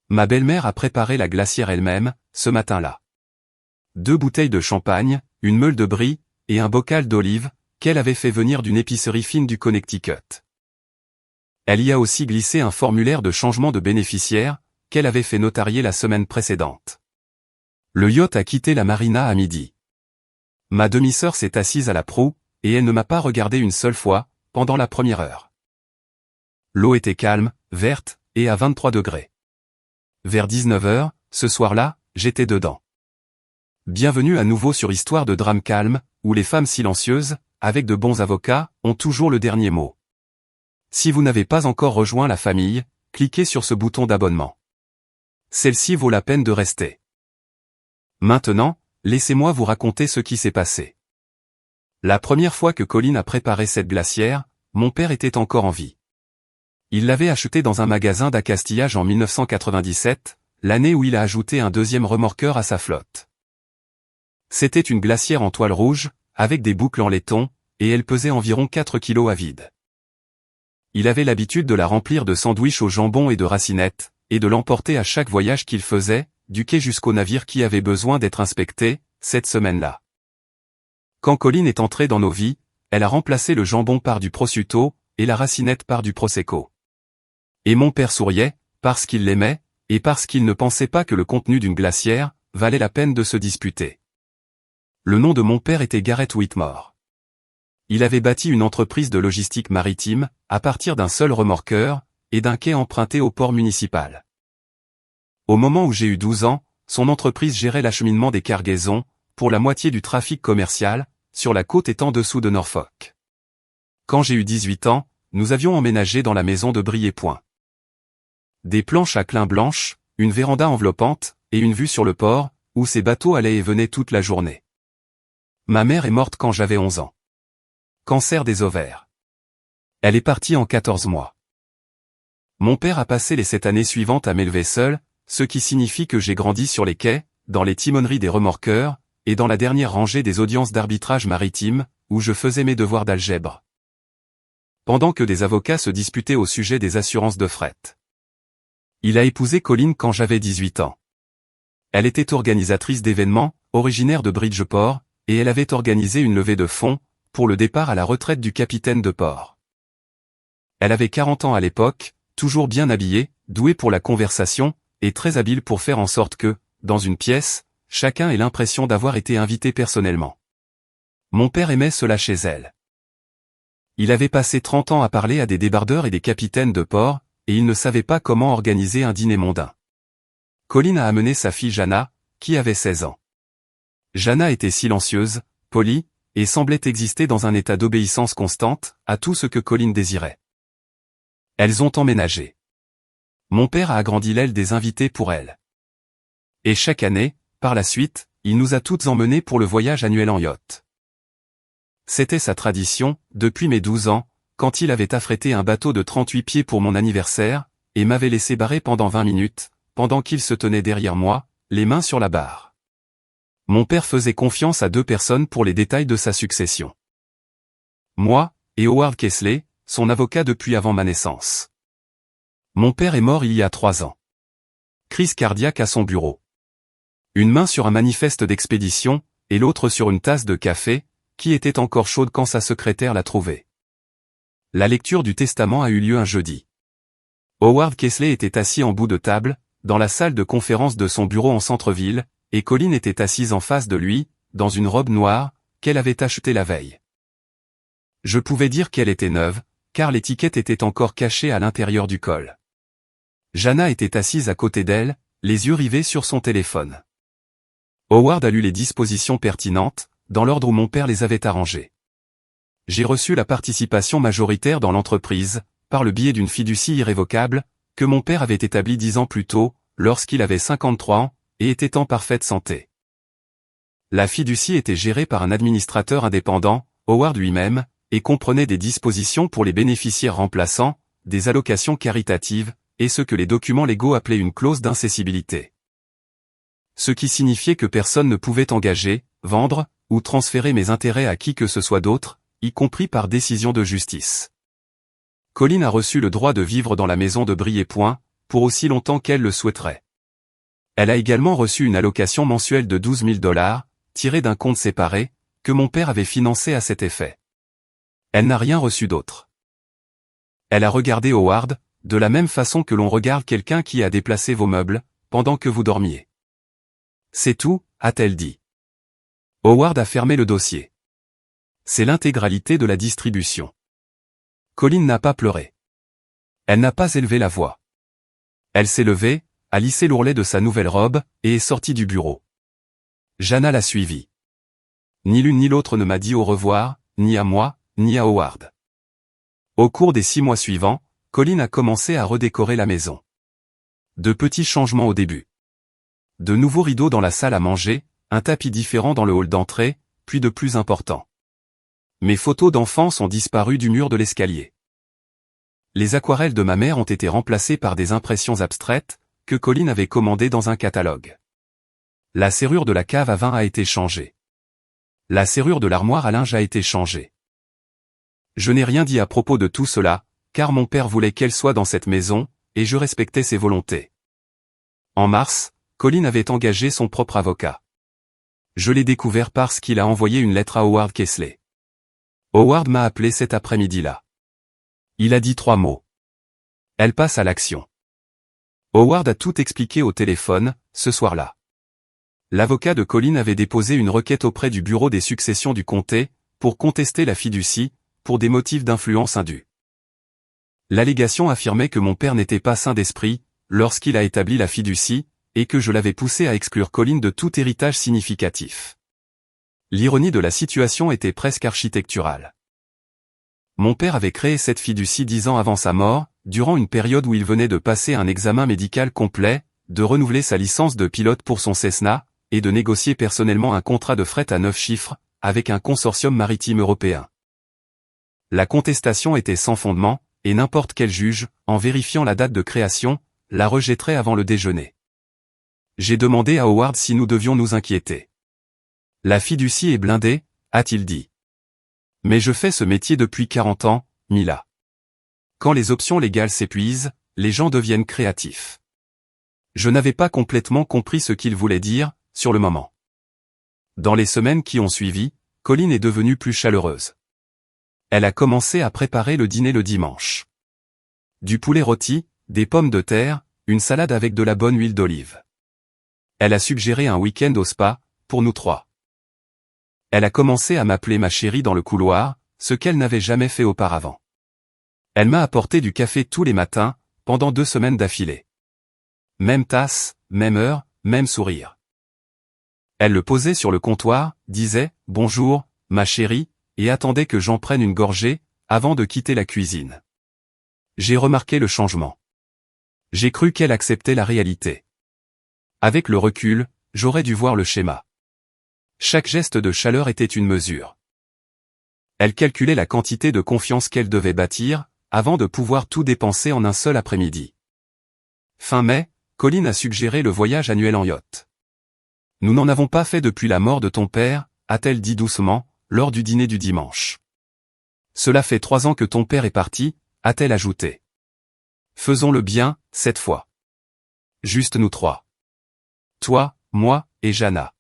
Ma belle-mère a préparé la glacière elle-même, ce matin-là. 2 bouteilles de champagne, une meule de brie, et un bocal d'olive, qu'elle avait fait venir d'une épicerie fine du Connecticut. Elle y a aussi glissé un formulaire de changement de bénéficiaire, qu'elle avait fait notarier la semaine précédente. Le yacht a quitté la marina à midi. Ma demi-sœur s'est assise à la proue, et elle ne m'a pas regardé une seule fois, pendant la première heure. L'eau était calme, verte, et à 23 degrés. Vers 19h, ce soir-là, j'étais dedans. Bienvenue à nouveau sur Histoire de drame calme, où les femmes silencieuses, avec de bons avocats, ont toujours le dernier mot. Si vous n'avez pas encore rejoint la famille, cliquez sur ce bouton d'abonnement. Celle-ci vaut la peine de rester. Maintenant, laissez-moi vous raconter ce qui s'est passé. La première fois que Colin a préparé cette glacière, mon père était encore en vie. Il l'avait achetée dans un magasin d'accastillage en 1997, l'année où il a ajouté un deuxième remorqueur à sa flotte. C'était une glacière en toile rouge, avec des boucles en laiton, et elle pesait environ 4 kilos à vide. Il avait l'habitude de la remplir de sandwichs au jambon et de racinettes, et de l'emporter à chaque voyage qu'il faisait, du quai jusqu'au navire qui avait besoin d'être inspecté, cette semaine-là. Quand Colin est entrée dans nos vies, elle a remplacé le jambon par du prosciutto, et la racinette par du prosecco. Et mon père souriait, parce qu'il l'aimait, et parce qu'il ne pensait pas que le contenu d'une glacière valait la peine de se disputer. Le nom de mon père était Garrett Whitmore. Il avait bâti une entreprise de logistique maritime, à partir d'un seul remorqueur, et d'un quai emprunté au port municipal. Au moment où j'ai eu 12 ans, son entreprise gérait l'acheminement des cargaisons, pour la moitié du trafic commercial, sur la côte étant dessous de Norfolk. Quand j'ai eu 18 ans, nous avions emménagé dans la maison de Brie-et-Point. Des planches à clin blanches, une véranda enveloppante, et une vue sur le port, où ces bateaux allaient et venaient toute la journée. Ma mère est morte quand j'avais 11 ans. Cancer des ovaires. Elle est partie en 14 mois. Mon père a passé les 7 années suivantes à m'élever seul, ce qui signifie que j'ai grandi sur les quais, dans les timoneries des remorqueurs, et dans la dernière rangée des audiences d'arbitrage maritime, où je faisais mes devoirs d'algèbre. Pendant que des avocats se disputaient au sujet des assurances de fret. Il a épousé Colin quand j'avais 18 ans. Elle était organisatrice d'événements, originaire de Bridgeport, et elle avait organisé une levée de fonds, pour le départ à la retraite du capitaine de port. Elle avait 40 ans à l'époque, toujours bien habillée, douée pour la conversation, et très habile pour faire en sorte que, dans une pièce, chacun ait l'impression d'avoir été invité personnellement. Mon père aimait cela chez elle. Il avait passé 30 ans à parler à des débardeurs et des capitaines de port, et il ne savait pas comment organiser un dîner mondain. Colin a amené sa fille Jana, qui avait 16 ans. Jana était silencieuse, polie, et semblait exister dans un état d'obéissance constante, à tout ce que Colin désirait. Elles ont emménagé. Mon père a agrandi l'aile des invités pour elle. Et chaque année, par la suite, il nous a toutes emmenées pour le voyage annuel en yacht. C'était sa tradition, depuis mes 12 ans, quand il avait affrété un bateau de 38 pieds pour mon anniversaire, et m'avait laissé barrer pendant 20 minutes, pendant qu'il se tenait derrière moi, les mains sur la barre. Mon père faisait confiance à 2 personnes pour les détails de sa succession. Moi, et Howard Kesley, son avocat depuis avant ma naissance. Mon père est mort il y a 3 ans. Crise cardiaque à son bureau. Une main sur un manifeste d'expédition, et l'autre sur une tasse de café, qui était encore chaude quand sa secrétaire l'a trouvée. La lecture du testament a eu lieu un jeudi. Howard Kesley était assis en bout de table, dans la salle de conférence de son bureau en centre-ville, et Colin était assise en face de lui, dans une robe noire, qu'elle avait achetée la veille. Je pouvais dire qu'elle était neuve, car l'étiquette était encore cachée à l'intérieur du col. Jana était assise à côté d'elle, les yeux rivés sur son téléphone. Howard a lu les dispositions pertinentes, dans l'ordre où mon père les avait arrangées. J'ai reçu la participation majoritaire dans l'entreprise, par le biais d'une fiducie irrévocable, que mon père avait établie 10 ans plus tôt, lorsqu'il avait 53 ans, et était en parfaite santé. La fiducie était gérée par un administrateur indépendant, Howard lui-même, et comprenait des dispositions pour les bénéficiaires remplaçants, des allocations caritatives, et ce que les documents légaux appelaient une clause d'incessibilité. Ce qui signifiait que personne ne pouvait engager, vendre, ou transférer mes intérêts à qui que ce soit d'autre, y compris par décision de justice. Colin a reçu le droit de vivre dans la maison de Brie-et-Point, pour aussi longtemps qu'elle le souhaiterait. Elle a également reçu une allocation mensuelle de 12 000 $, tirée d'un compte séparé, que mon père avait financé à cet effet. Elle n'a rien reçu d'autre. Elle a regardé Howard, de la même façon que l'on regarde quelqu'un qui a déplacé vos meubles, pendant que vous dormiez. C'est tout, a-t-elle dit. Howard a fermé le dossier. C'est l'intégralité de la distribution. Colleen n'a pas pleuré. Elle n'a pas élevé la voix. Elle s'est levée, a lissé l'ourlet de sa nouvelle robe, et est sortie du bureau. Jana l'a suivie. Ni l'une ni l'autre ne m'a dit au revoir, ni à moi, ni à Howard. Au cours des 6 mois suivants, Colleen a commencé à redécorer la maison. De petits changements au début. De nouveaux rideaux dans la salle à manger, un tapis différent dans le hall d'entrée, puis de plus importants. Mes photos d'enfance ont disparu du mur de l'escalier. Les aquarelles de ma mère ont été remplacées par des impressions abstraites, que Colleen avait commandées dans un catalogue. La serrure de la cave à vin a été changée. La serrure de l'armoire à linge a été changée. Je n'ai rien dit à propos de tout cela, car mon père voulait qu'elle soit dans cette maison, et je respectais ses volontés. En mars, Colleen avait engagé son propre avocat. Je l'ai découvert parce qu'il a envoyé une lettre à Howard Kesley. Howard m'a appelé cet après-midi-là. Il a dit 3 mots. Elle passe à l'action. Howard a tout expliqué au téléphone, ce soir-là. L'avocat de Colleen avait déposé une requête auprès du bureau des successions du comté, pour contester la fiducie, pour des motifs d'influence indue. L'allégation affirmait que mon père n'était pas sain d'esprit, lorsqu'il a établi la fiducie, et que je l'avais poussé à exclure Colleen de tout héritage significatif. L'ironie de la situation était presque architecturale. Mon père avait créé cette fiducie 10 ans avant sa mort, durant une période où il venait de passer un examen médical complet, de renouveler sa licence de pilote pour son Cessna, et de négocier personnellement un contrat de fret à 9 chiffres, avec un consortium maritime européen. La contestation était sans fondement, et n'importe quel juge, en vérifiant la date de création, la rejetterait avant le déjeuner. J'ai demandé à Howard si nous devions nous inquiéter. La fiducie est blindée, a-t-il dit. Mais je fais ce métier depuis 40 ans, Mila. Quand les options légales s'épuisent, les gens deviennent créatifs. Je n'avais pas complètement compris ce qu'il voulait dire, sur le moment. Dans les semaines qui ont suivi, Colleen est devenue plus chaleureuse. Elle a commencé à préparer le dîner le dimanche. Du poulet rôti, des pommes de terre, une salade avec de la bonne huile d'olive. Elle a suggéré un week-end au spa, pour nous 3. Elle a commencé à m'appeler ma chérie dans le couloir, ce qu'elle n'avait jamais fait auparavant. Elle m'a apporté du café tous les matins, pendant 2 semaines d'affilée. Même tasse, même heure, même sourire. Elle le posait sur le comptoir, disait « Bonjour, ma chérie », et attendait que j'en prenne une gorgée, avant de quitter la cuisine. J'ai remarqué le changement. J'ai cru qu'elle acceptait la réalité. Avec le recul, j'aurais dû voir le schéma. Chaque geste de chaleur était une mesure. Elle calculait la quantité de confiance qu'elle devait bâtir, avant de pouvoir tout dépenser en un seul après-midi. Fin mai, Colleen a suggéré le voyage annuel en yacht. Nous n'en avons pas fait depuis la mort de ton père, a-t-elle dit doucement, lors du dîner du dimanche. Cela fait 3 ans que ton père est parti, a-t-elle ajouté. Faisons-le bien, cette fois. Juste nous 3. Toi, moi, et Jana.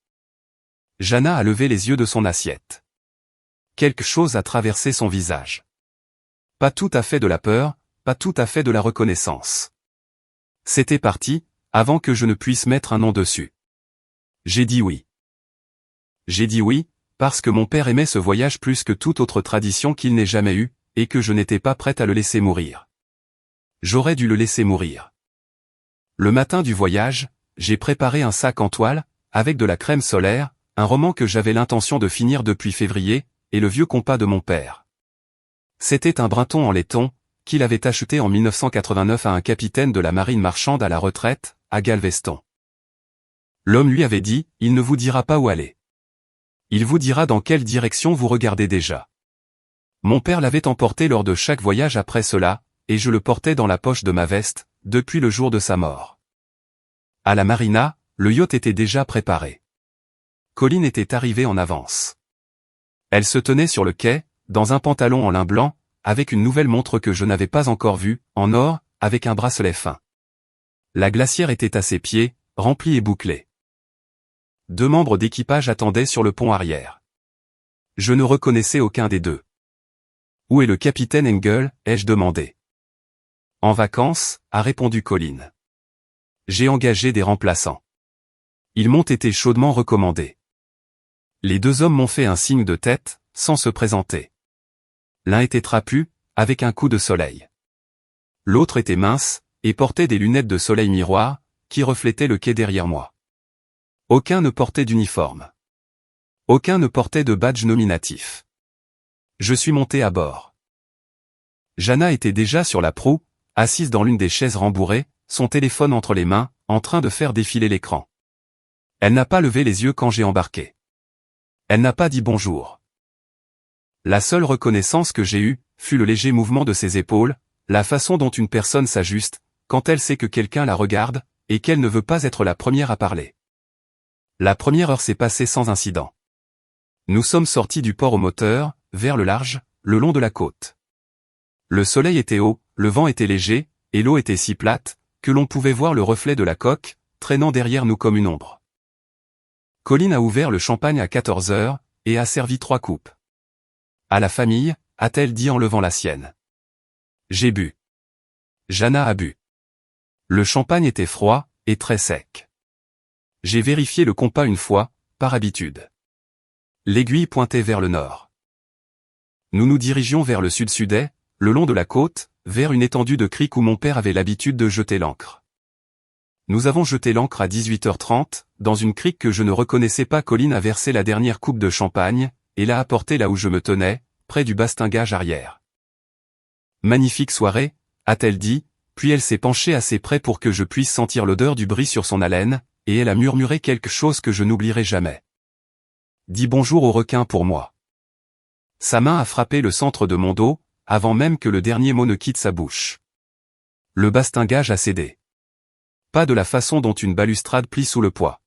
Jana a levé les yeux de son assiette. Quelque chose a traversé son visage. Pas tout à fait de la peur, pas tout à fait de la reconnaissance. C'était parti, avant que je ne puisse mettre un nom dessus. J'ai dit oui. J'ai dit oui, parce que mon père aimait ce voyage plus que toute autre tradition qu'il n'ait jamais eue, et que je n'étais pas prête à le laisser mourir. J'aurais dû le laisser mourir. Le matin du voyage, j'ai préparé un sac en toile, avec de la crème solaire, un roman que j'avais l'intention de finir depuis février, et le vieux compas de mon père. C'était un Brinton en laiton, qu'il avait acheté en 1989 à un capitaine de la marine marchande à la retraite, à Galveston. L'homme lui avait dit, il ne vous dira pas où aller. Il vous dira dans quelle direction vous regardez déjà. Mon père l'avait emporté lors de chaque voyage après cela, et je le portais dans la poche de ma veste, depuis le jour de sa mort. À la marina, le yacht était déjà préparé. Colleen était arrivée en avance. Elle se tenait sur le quai, dans un pantalon en lin blanc, avec une nouvelle montre que je n'avais pas encore vue, en or, avec un bracelet fin. La glacière était à ses pieds, remplie et bouclée. 2 membres d'équipage attendaient sur le pont arrière. Je ne reconnaissais aucun des deux. Où est le capitaine Engel, ai-je demandé. En vacances, a répondu Colin. J'ai engagé des remplaçants. Ils m'ont été chaudement recommandés. Les 2 hommes m'ont fait un signe de tête, sans se présenter. L'un était trapu, avec un coup de soleil. L'autre était mince, et portait des lunettes de soleil miroir, qui reflétaient le quai derrière moi. Aucun ne portait d'uniforme. Aucun ne portait de badge nominatif. Je suis monté à bord. Jana était déjà sur la proue, assise dans l'une des chaises rembourrées, son téléphone entre les mains, en train de faire défiler l'écran. Elle n'a pas levé les yeux quand j'ai embarqué. Elle n'a pas dit bonjour. La seule reconnaissance que j'ai eue, fut le léger mouvement de ses épaules, la façon dont une personne s'ajuste, quand elle sait que quelqu'un la regarde, et qu'elle ne veut pas être la première à parler. La première heure s'est passée sans incident. Nous sommes sortis du port au moteur, vers le large, le long de la côte. Le soleil était haut, le vent était léger, et l'eau était si plate, que l'on pouvait voir le reflet de la coque, traînant derrière nous comme une ombre. Colin a ouvert le champagne à 14 heures, et a servi 3 coupes. À la famille, a-t-elle dit en levant la sienne. J'ai bu. Jana a bu. Le champagne était froid, et très sec. J'ai vérifié le compas une fois, par habitude. L'aiguille pointait vers le nord. Nous nous dirigions vers le sud-sud-est, le long de la côte, vers une étendue de crique où mon père avait l'habitude de jeter l'ancre. Nous avons jeté l'ancre à 18h30, dans une crique que je ne reconnaissais pas. Colin a versé la dernière coupe de champagne, et l'a apportée là où je me tenais, près du bastingage arrière. Magnifique soirée, a-t-elle dit, puis elle s'est penchée assez près pour que je puisse sentir l'odeur du brie sur son haleine, et elle a murmuré quelque chose que je n'oublierai jamais. Dis bonjour au requin pour moi. Sa main a frappé le centre de mon dos, avant même que le dernier mot ne quitte sa bouche. Le bastingage a cédé. Pas de la façon dont une balustrade plie sous le poids.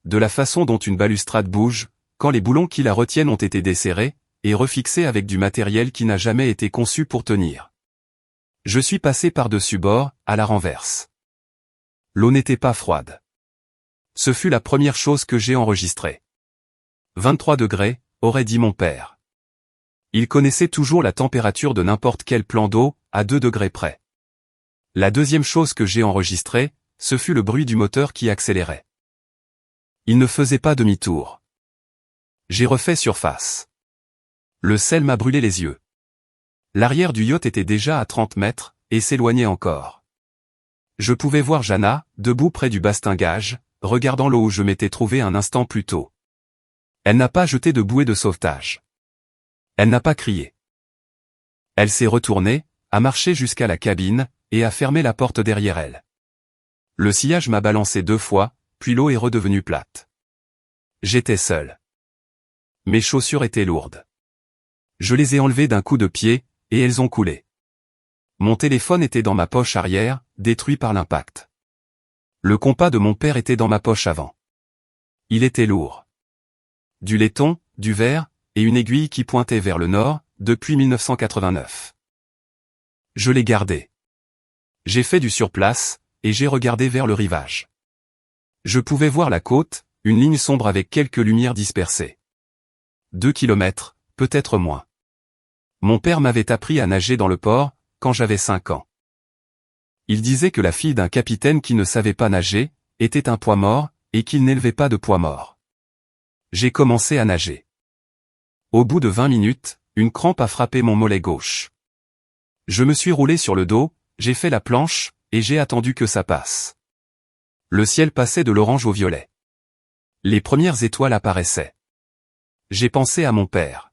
De la façon dont une balustrade bouge, quand les boulons qui la retiennent ont été desserrés, et refixés avec du matériel qui n'a jamais été conçu pour tenir. Je suis passé par-dessus bord, à la renverse. L'eau n'était pas froide. Ce fut la première chose que j'ai enregistrée. 23 degrés, aurait dit mon père. Il connaissait toujours la température de n'importe quel plan d'eau, à 2 degrés près. La deuxième chose que j'ai enregistrée, ce fut le bruit du moteur qui accélérait. Il ne faisait pas demi-tour. J'ai refait surface. Le sel m'a brûlé les yeux. L'arrière du yacht était déjà à 30 mètres, et s'éloignait encore. Je pouvais voir Jana, debout près du bastingage, regardant l'eau où je m'étais trouvé un instant plus tôt. Elle n'a pas jeté de bouée de sauvetage. Elle n'a pas crié. Elle s'est retournée, a marché jusqu'à la cabine, et a fermé la porte derrière elle. Le sillage m'a balancé 2 fois, puis l'eau est redevenue plate. J'étais seul. Mes chaussures étaient lourdes. Je les ai enlevées d'un coup de pied, et elles ont coulé. Mon téléphone était dans ma poche arrière, détruit par l'impact. Le compas de mon père était dans ma poche avant. Il était lourd. Du laiton, du verre, et une aiguille qui pointait vers le nord, depuis 1989. Je l'ai gardé. J'ai fait du surplace, et j'ai regardé vers le rivage. Je pouvais voir la côte, une ligne sombre avec quelques lumières dispersées. 2 kilomètres, peut-être moins. Mon père m'avait appris à nager dans le port, quand j'avais 5 ans. Il disait que la fille d'un capitaine qui ne savait pas nager, était un poids mort, et qu'il n'élevait pas de poids mort. J'ai commencé à nager. Au bout de 20 minutes, une crampe a frappé mon mollet gauche. Je me suis roulé sur le dos, j'ai fait la planche, et j'ai attendu que ça passe. Le ciel passait de l'orange au violet. Les premières étoiles apparaissaient. J'ai pensé à mon père.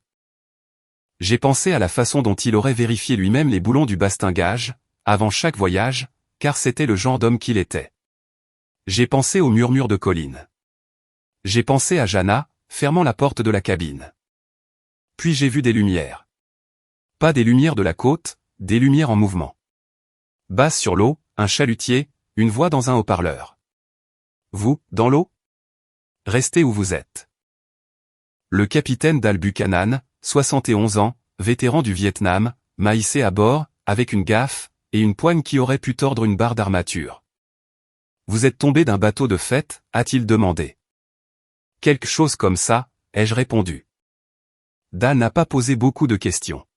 J'ai pensé à la façon dont il aurait vérifié lui-même les boulons du bastingage, avant chaque voyage, car c'était le genre d'homme qu'il était. J'ai pensé au murmure de Colin. J'ai pensé à Jana, fermant la porte de la cabine. Puis j'ai vu des lumières. Pas des lumières de la côte, des lumières en mouvement. Basse sur l'eau, un chalutier, une voix dans un haut-parleur. Vous, dans l'eau? Restez où vous êtes. Le capitaine d'Al Buchanan, 71 ans, vétéran du Vietnam, m'a hissé à bord, avec une gaffe, et une poigne qui aurait pu tordre une barre d'armature. Vous êtes tombé d'un bateau de fête, a-t-il demandé. Quelque chose comme ça, ai-je répondu. Dal n'a pas posé beaucoup de questions.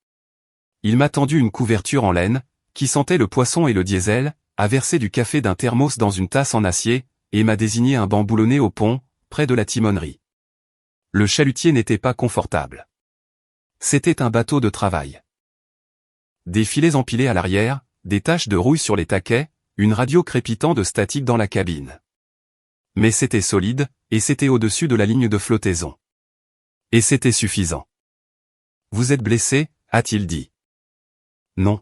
Il m'a tendu une couverture en laine, qui sentait le poisson et le diesel, a versé du café d'un thermos dans une tasse en acier, et m'a désigné un banc boulonné au pont, près de la timonerie. Le chalutier n'était pas confortable. C'était un bateau de travail. Des filets empilés à l'arrière, des taches de rouille sur les taquets, une radio crépitant de statique dans la cabine. Mais c'était solide, et c'était au-dessus de la ligne de flottaison. Et c'était suffisant. Vous êtes blessé, a-t-il dit. Non.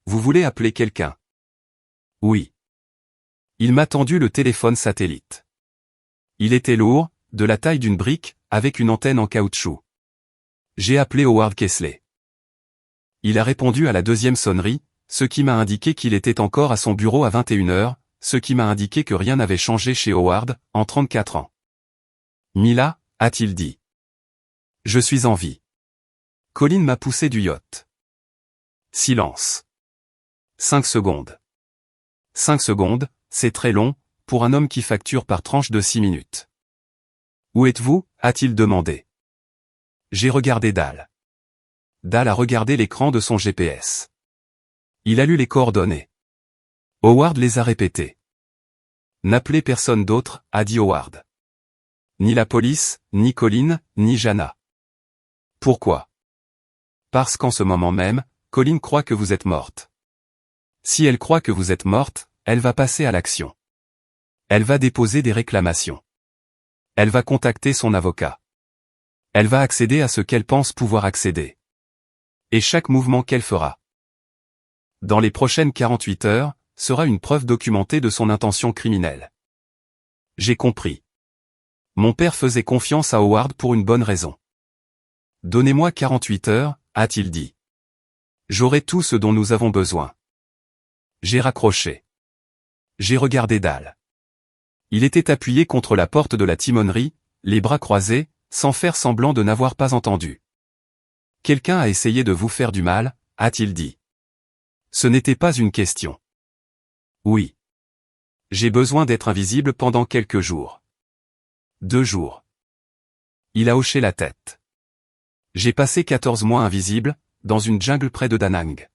Vous voulez appeler quelqu'un? Oui. Il m'a tendu le téléphone satellite. Il était lourd, de la taille d'une brique, avec une antenne en caoutchouc. J'ai appelé Howard Kesley. Il a répondu à la deuxième sonnerie, ce qui m'a indiqué qu'il était encore à son bureau à 21h, ce qui m'a indiqué que rien n'avait changé chez Howard, en 34 ans. Mila, a-t-il dit. Je suis en vie. Colin m'a poussé du yacht. Silence. 5 secondes. 5 secondes, c'est très long, pour un homme qui facture par tranche de 6 minutes. Où êtes-vous, a-t-il demandé. J'ai regardé Dal. Dal a regardé l'écran de son GPS. Il a lu les coordonnées. Howard les a répétées. N'appelez personne d'autre, a dit Howard. Ni la police, ni Colin, ni Jana. Pourquoi? Parce qu'en ce moment même, Colin croit que vous êtes morte. Si elle croit que vous êtes morte, elle va passer à l'action. Elle va déposer des réclamations. Elle va contacter son avocat. Elle va accéder à ce qu'elle pense pouvoir accéder. Et chaque mouvement qu'elle fera, dans les prochaines 48 heures, sera une preuve documentée de son intention criminelle. J'ai compris. Mon père faisait confiance à Howard pour une bonne raison. Donnez-moi 48 heures, a-t-il dit. J'aurai tout ce dont nous avons besoin. J'ai raccroché. J'ai regardé Dal. Il était appuyé contre la porte de la timonerie, les bras croisés, sans faire semblant de n'avoir pas entendu. Quelqu'un a essayé de vous faire du mal, a-t-il dit. Ce n'était pas une question. Oui. J'ai besoin d'être invisible pendant quelques jours. 2 jours. Il a hoché la tête. J'ai passé 14 mois invisible, dans une jungle près de Da Nang.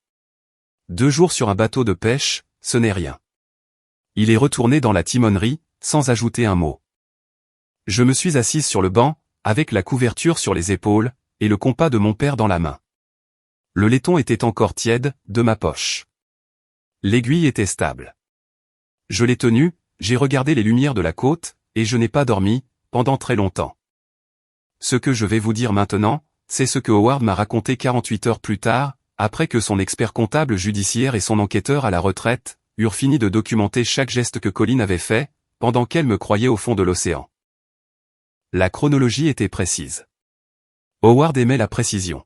2 jours sur un bateau de pêche, ce n'est rien. Il est retourné dans la timonerie, sans ajouter un mot. Je me suis assise sur le banc, avec la couverture sur les épaules, et le compas de mon père dans la main. Le laiton était encore tiède, de ma poche. L'aiguille était stable. Je l'ai tenu, j'ai regardé les lumières de la côte, et je n'ai pas dormi, pendant très longtemps. Ce que je vais vous dire maintenant, c'est ce que Howard m'a raconté 48 heures plus tard, après que son expert comptable judiciaire et son enquêteur à la retraite eurent fini de documenter chaque geste que Colin avait fait, pendant qu'elle me croyait au fond de l'océan. La chronologie était précise. Howard aimait la précision.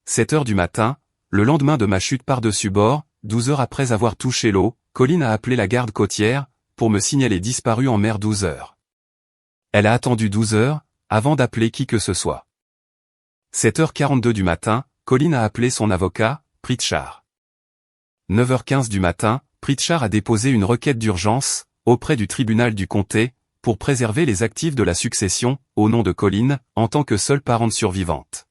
7 heures du matin, le lendemain de ma chute par-dessus bord, 12 heures après avoir touché l'eau, Colin a appelé la garde côtière, pour me signaler disparu en mer 12 heures. Elle a attendu 12 heures, avant d'appeler qui que ce soit. 7h42 du matin, Colin a appelé son avocat, Pritchard. 9h15 du matin, Pritchard a déposé une requête d'urgence, auprès du tribunal du comté, pour préserver les actifs de la succession, au nom de Colin, en tant que seule parente survivante.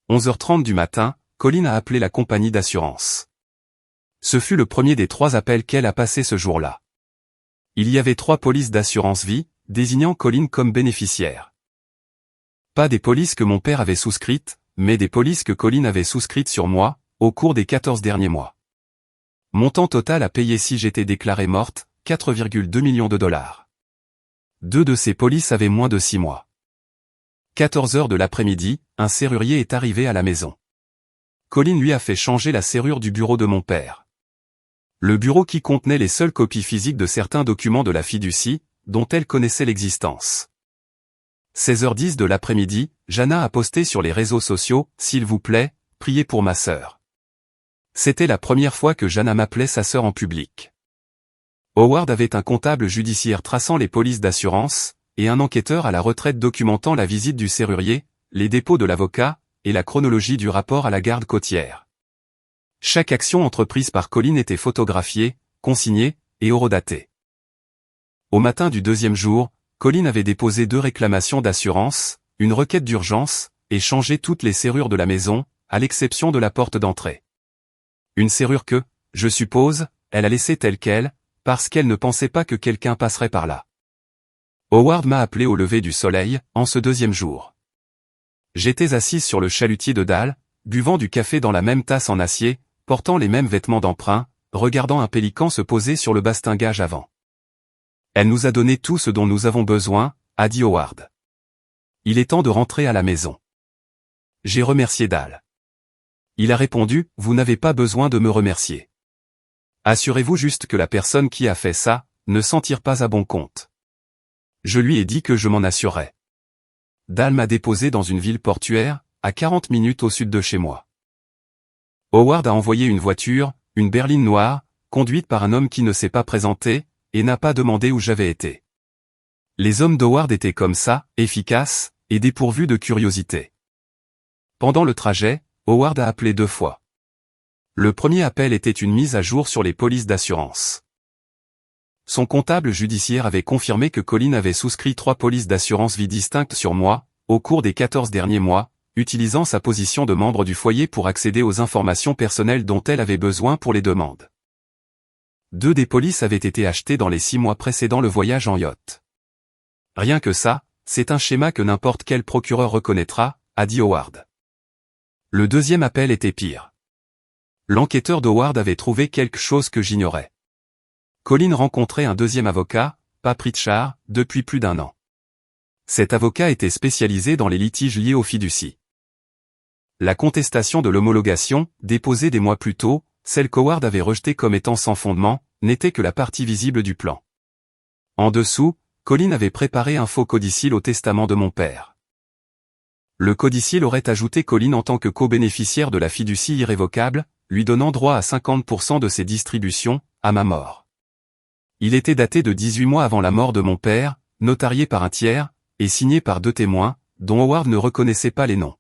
11h30 du matin, Colin a appelé la compagnie d'assurance. Ce fut le premier des 3 appels qu'elle a passé ce jour-là. Il y avait 3 polices d'assurance vie, désignant Colin comme bénéficiaire. Pas des polices que mon père avait souscrites, mais des polices que Colin avait souscrites sur moi, au cours des 14 derniers mois. Montant total à payer si j'étais déclarée morte, 4,2 millions de dollars. 2 de ces polices avaient moins de 6 mois. 14 heures de l'après-midi, un serrurier est arrivé à la maison. Colin lui a fait changer la serrure du bureau de mon père. Le bureau qui contenait les seules copies physiques de certains documents de la fiducie, dont elle connaissait l'existence. 16h10 de l'après-midi, Jana a posté sur les réseaux sociaux, « S'il vous plaît, priez pour ma sœur ». C'était la première fois que Jana m'appelait sa sœur en public. Howard avait un comptable judiciaire traçant les polices d'assurance, et un enquêteur à la retraite documentant la visite du serrurier, les dépôts de l'avocat, et la chronologie du rapport à la garde côtière. Chaque action entreprise par Colin était photographiée, consignée, et horodatées. Au matin du deuxième jour, Colin avait déposé 2 réclamations d'assurance, une requête d'urgence, et changé toutes les serrures de la maison, à l'exception de la porte d'entrée. Une serrure que, je suppose, elle a laissée telle qu'elle, parce qu'elle ne pensait pas que quelqu'un passerait par là. Howard m'a appelé au lever du soleil, en ce deuxième jour. J'étais assise sur le chalutier de dalle, buvant du café dans la même tasse en acier, portant les mêmes vêtements d'emprunt, regardant un pélican se poser sur le bastingage avant. Elle nous a donné tout ce dont nous avons besoin, a dit Howard. Il est temps de rentrer à la maison. J'ai remercié Dal. Il a répondu, vous n'avez pas besoin de me remercier. Assurez-vous juste que la personne qui a fait ça, ne s'en tire pas à bon compte. Je lui ai dit que je m'en assurerais. Dal m'a déposé dans une ville portuaire, à 40 minutes au sud de chez moi. Howard a envoyé une voiture, une berline noire, conduite par un homme qui ne s'est pas présenté, et n'a pas demandé où j'avais été. Les hommes d'Howard étaient comme ça, efficaces, et dépourvus de curiosité. Pendant le trajet, Howard a appelé 2 fois. Le premier appel était une mise à jour sur les polices d'assurance. Son comptable judiciaire avait confirmé que Colin avait souscrit 3 polices d'assurance vie distinctes sur moi, au cours des 14 derniers mois, utilisant sa position de membre du foyer pour accéder aux informations personnelles dont elle avait besoin pour les demandes. 2 des polices avaient été achetées dans les 6 mois précédant le voyage en yacht. Rien que ça, c'est un schéma que n'importe quel procureur reconnaîtra, a dit Howard. Le deuxième appel était pire. L'enquêteur d'Howard avait trouvé quelque chose que j'ignorais. Colin rencontrait un deuxième avocat, Pat Pritchard, depuis plus d'1 an. Cet avocat était spécialisé dans les litiges liés aux fiducies. La contestation de l'homologation, déposée des mois plus tôt, celle qu'Howard avait rejetée comme étant sans fondement, n'était que la partie visible du plan. En dessous, Colin avait préparé un faux codicile au testament de mon père. Le codicile aurait ajouté Colin en tant que co-bénéficiaire de la fiducie irrévocable, lui donnant droit à 50% de ses distributions, à ma mort. Il était daté de 18 mois avant la mort de mon père, notarié par un tiers, et signé par 2 témoins, dont Howard ne reconnaissait pas les noms.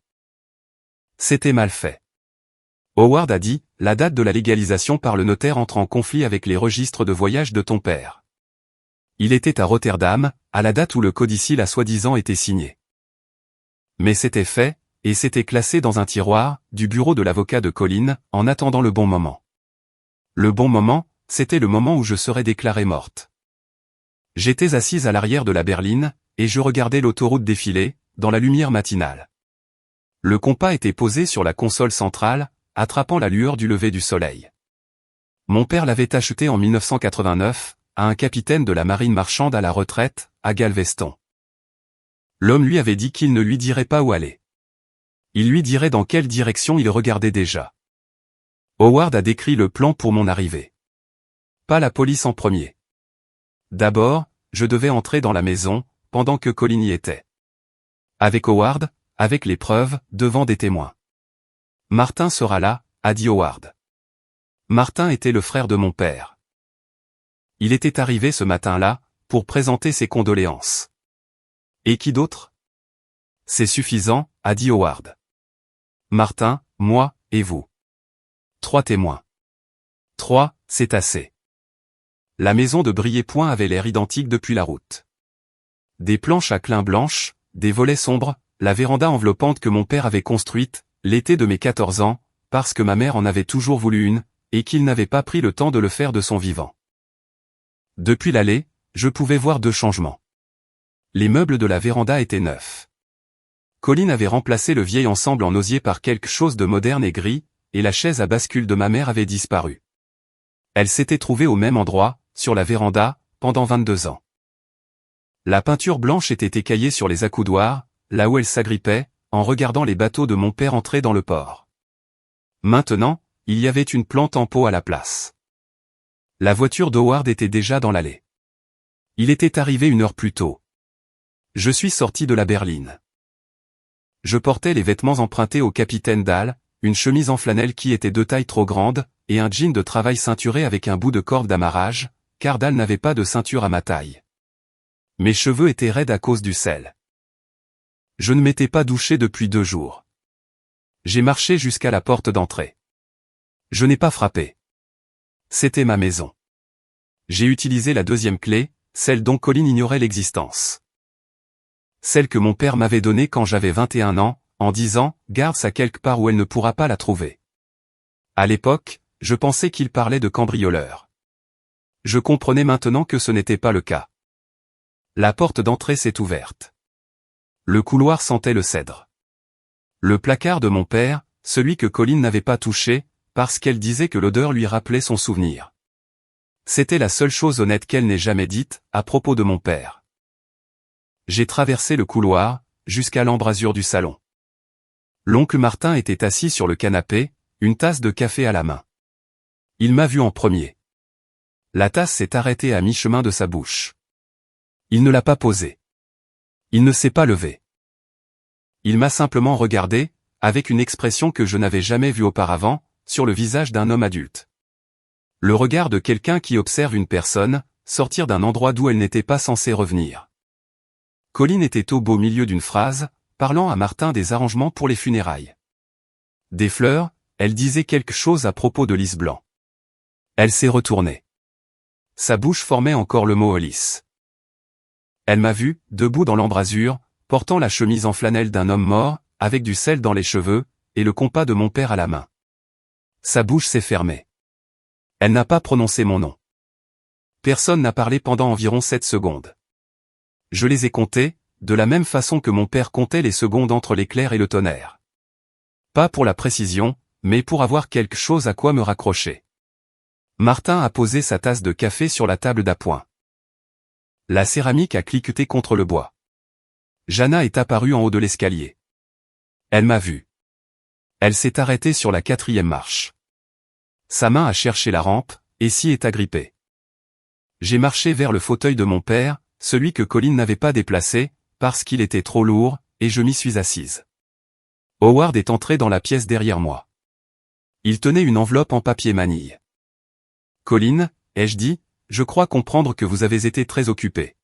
C'était mal fait. Howard a dit, la date de la légalisation par le notaire entre en conflit avec les registres de voyage de ton père. Il était à Rotterdam, à la date où le codicile a soi-disant été signé. Mais c'était fait, et c'était classé dans un tiroir, du bureau de l'avocat de Colin, en attendant le bon moment. Le bon moment, c'était le moment où je serais déclarée morte. J'étais assise à l'arrière de la berline, et je regardais l'autoroute défiler, dans la lumière matinale. Le compas était posé sur la console centrale, attrapant la lueur du lever du soleil. Mon père l'avait acheté en 1989, à un capitaine de la marine marchande à la retraite, à Galveston. L'homme lui avait dit qu'il ne lui dirait pas où aller. Il lui dirait dans quelle direction il regardait déjà. Howard a décrit le plan pour mon arrivée. Pas la police en premier. D'abord, je devais entrer dans la maison, pendant que Colin y était. Avec Howard, avec les preuves, devant des témoins. Martin sera là, a dit Howard. Martin était le frère de mon père. Il était arrivé ce matin-là, pour présenter ses condoléances. Et qui d'autre? C'est suffisant, a dit Howard. Martin, moi, et vous. 3 témoins. 3, c'est assez. La maison de Brillers-Point avait l'air identique depuis la route. Des planches à clin blanches, des volets sombres, la véranda enveloppante que mon père avait construite, l'été de mes 14 ans, parce que ma mère en avait toujours voulu une, et qu'il n'avait pas pris le temps de le faire de son vivant. Depuis l'allée, je pouvais voir 2 changements. Les meubles de la véranda étaient neufs. Colin avait remplacé le vieil ensemble en osier par quelque chose de moderne et gris, et la chaise à bascule de ma mère avait disparu. Elle s'était trouvée au même endroit, sur la véranda, pendant 22 ans. La peinture blanche était écaillée sur les accoudoirs, là où elle s'agrippait, en regardant les bateaux de mon père entrer dans le port. Maintenant, il y avait une plante en pot à la place. La voiture d'Howard était déjà dans l'allée. Il était arrivé 1 heure plus tôt. Je suis sorti de la berline. Je portais les vêtements empruntés au capitaine Dal, une chemise en flanelle qui était de taille trop grande, et un jean de travail ceinturé avec un bout de corde d'amarrage, car Dal n'avait pas de ceinture à ma taille. Mes cheveux étaient raides à cause du sel. Je ne m'étais pas douché depuis 2 jours. J'ai marché jusqu'à la porte d'entrée. Je n'ai pas frappé. C'était ma maison. J'ai utilisé la deuxième clé, celle dont Colin ignorait l'existence. Celle que mon père m'avait donnée quand j'avais 21 ans, en disant « garde ça quelque part où elle ne pourra pas la trouver ». À l'époque, je pensais qu'il parlait de cambrioleur. Je comprenais maintenant que ce n'était pas le cas. La porte d'entrée s'est ouverte. Le couloir sentait le cèdre. Le placard de mon père, celui que Colin n'avait pas touché, parce qu'elle disait que l'odeur lui rappelait son souvenir. C'était la seule chose honnête qu'elle n'ait jamais dite, à propos de mon père. J'ai traversé le couloir, jusqu'à l'embrasure du salon. L'oncle Martin était assis sur le canapé, une tasse de café à la main. Il m'a vu en premier. La tasse s'est arrêtée à mi-chemin de sa bouche. Il ne l'a pas posée. Il ne s'est pas levé. Il m'a simplement regardé, avec une expression que je n'avais jamais vue auparavant, sur le visage d'un homme adulte. Le regard de quelqu'un qui observe une personne, sortir d'un endroit d'où elle n'était pas censée revenir. Colin était au beau milieu d'une phrase, parlant à Martin des arrangements pour les funérailles. Des fleurs, elle disait quelque chose à propos de lys blanc. Elle s'est retournée. Sa bouche formait encore le mot lys. Elle m'a vu, debout dans l'embrasure, portant la chemise en flanelle d'un homme mort, avec du sel dans les cheveux, et le compas de mon père à la main. Sa bouche s'est fermée. Elle n'a pas prononcé mon nom. Personne n'a parlé pendant environ 7 secondes. Je les ai comptées, de la même façon que mon père comptait les secondes entre l'éclair et le tonnerre. Pas pour la précision, mais pour avoir quelque chose à quoi me raccrocher. Martin a posé sa tasse de café sur la table d'appoint. La céramique a cliqueté contre le bois. Jana est apparue en haut de l'escalier. Elle m'a vu. Elle s'est arrêtée sur la 4e marche. Sa main a cherché la rampe, et s'y est agrippée. J'ai marché vers le fauteuil de mon père, celui que Colin n'avait pas déplacé, parce qu'il était trop lourd, et je m'y suis assise. Howard est entré dans la pièce derrière moi. Il tenait une enveloppe en papier manille. Colin, ai-je dit, je crois comprendre que vous avez été très occupé.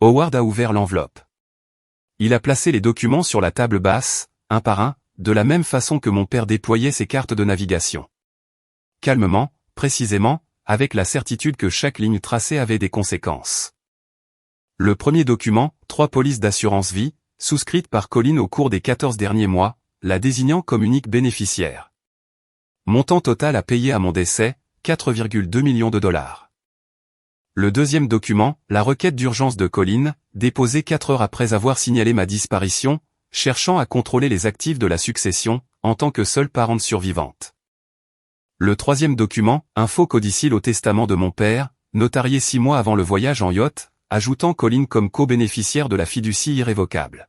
Howard a ouvert l'enveloppe. Il a placé les documents sur la table basse, un par un, de la même façon que mon père déployait ses cartes de navigation. Calmement, précisément, avec la certitude que chaque ligne tracée avait des conséquences. Le premier document, 3 polices d'assurance vie, souscrites par Colin au cours des 14 derniers mois, la désignant comme unique bénéficiaire. Montant total à payer à mon décès, 4,2 millions de dollars. Le deuxième document, la requête d'urgence de Colin, déposée 4 heures après avoir signalé ma disparition, cherchant à contrôler les actifs de la succession, en tant que seule parente survivante. Le troisième document, un faux codicile au testament de mon père, notarié 6 mois avant le voyage en yacht, ajoutant Colin comme co-bénéficiaire de la fiducie irrévocable.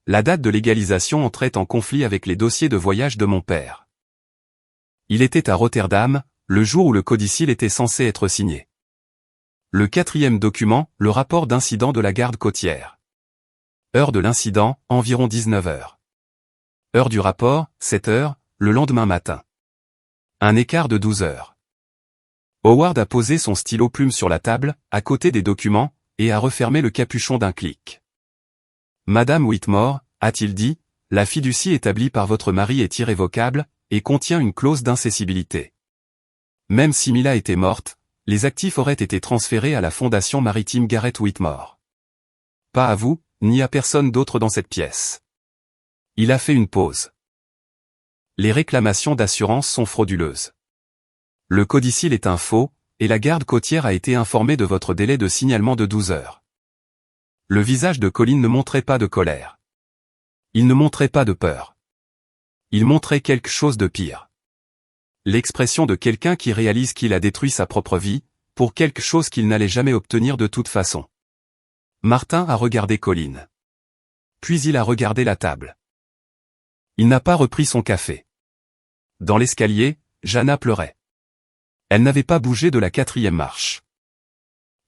La date de légalisation entrait en conflit avec les dossiers de voyage de mon père. Il était à Rotterdam, le jour où le codicile était censé être signé. Le quatrième document, le rapport d'incident de la garde côtière. Heure de l'incident, environ 19 heures. Heure du rapport, 7 heures, le lendemain matin. Un écart de 12 heures. Howard a posé son stylo plume sur la table, à côté des documents, et a refermé le capuchon d'un clic. Madame Whitmore, a-t-il dit, la fiducie établie par votre mari est irrévocable, et contient une clause d'incessibilité. Même si Mila était morte, les actifs auraient été transférés à la Fondation maritime Garrett Whitmore. Pas à vous, ni à personne d'autre dans cette pièce. Il a fait une pause. Les réclamations d'assurance sont frauduleuses. Le codicile est un faux, et la garde côtière a été informée de votre délai de signalement de 12 heures. Le visage de Colin ne montrait pas de colère. Il ne montrait pas de peur. Il montrait quelque chose de pire. L'expression de quelqu'un qui réalise qu'il a détruit sa propre vie, pour quelque chose qu'il n'allait jamais obtenir de toute façon. Martin a regardé Colin. Puis il a regardé la table. Il n'a pas repris son café. Dans l'escalier, Jana pleurait. Elle n'avait pas bougé de la 4e marche.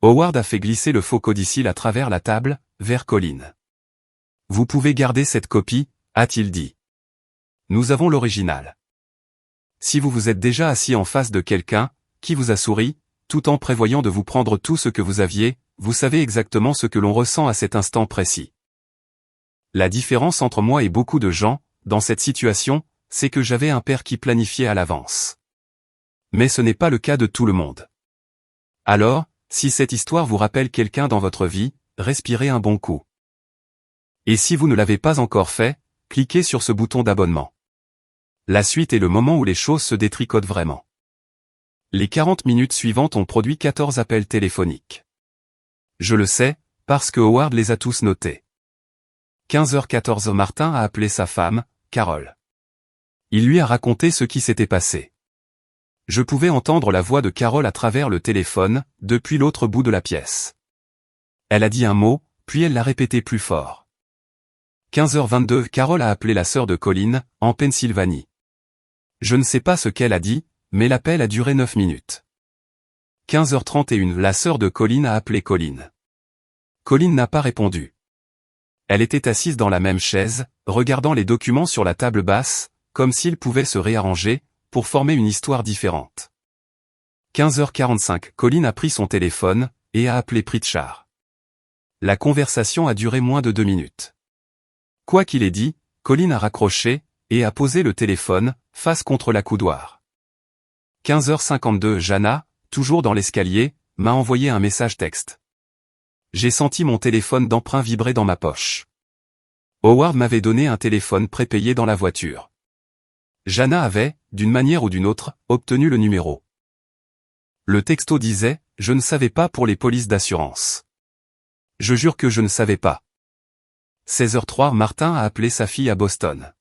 Howard a fait glisser le faux codicile à travers la table, vers Colin. Vous pouvez garder cette copie, a-t-il dit. Nous avons l'original. Si vous vous êtes déjà assis en face de quelqu'un, qui vous a souri, tout en prévoyant de vous prendre tout ce que vous aviez, vous savez exactement ce que l'on ressent à cet instant précis. La différence entre moi et beaucoup de gens, dans cette situation, c'est que j'avais un père qui planifiait à l'avance. Mais ce n'est pas le cas de tout le monde. Alors, si cette histoire vous rappelle quelqu'un dans votre vie, respirez un bon coup. Et si vous ne l'avez pas encore fait, cliquez sur ce bouton d'abonnement. La suite est le moment où les choses se détricotent vraiment. Les 40 minutes suivantes ont produit 14 appels téléphoniques. Je le sais, parce que Howard les a tous notés. 15h14 Martin a appelé sa femme, Carole. Il lui a raconté ce qui s'était passé. Je pouvais entendre la voix de Carole à travers le téléphone, depuis l'autre bout de la pièce. Elle a dit un mot, puis elle l'a répété plus fort. 15h22 Carole a appelé la sœur de Colin, en Pennsylvanie. Je ne sais pas ce qu'elle a dit, mais l'appel a duré 9 minutes. 15h31 la sœur de Colin a appelé Colin. Colin n'a pas répondu. Elle était assise dans la même chaise, regardant les documents sur la table basse, comme s'ils pouvaient se réarranger, pour former une histoire différente. 15h45 Colin a pris son téléphone, et a appelé Pritchard. La conversation a duré moins de 2 minutes. Quoi qu'il ait dit, Colin a raccroché, et a posé le téléphone, face contre la coudoir. 15h52 Jana, toujours dans l'escalier, m'a envoyé un message texte. J'ai senti mon téléphone d'emprunt vibrer dans ma poche. Howard m'avait donné un téléphone prépayé dans la voiture. Jana avait, d'une manière ou d'une autre, obtenu le numéro. Le texto disait, « Je ne savais pas pour les polices d'assurance. Je jure que je ne savais pas. » 16h03 Martin a appelé sa fille à Boston.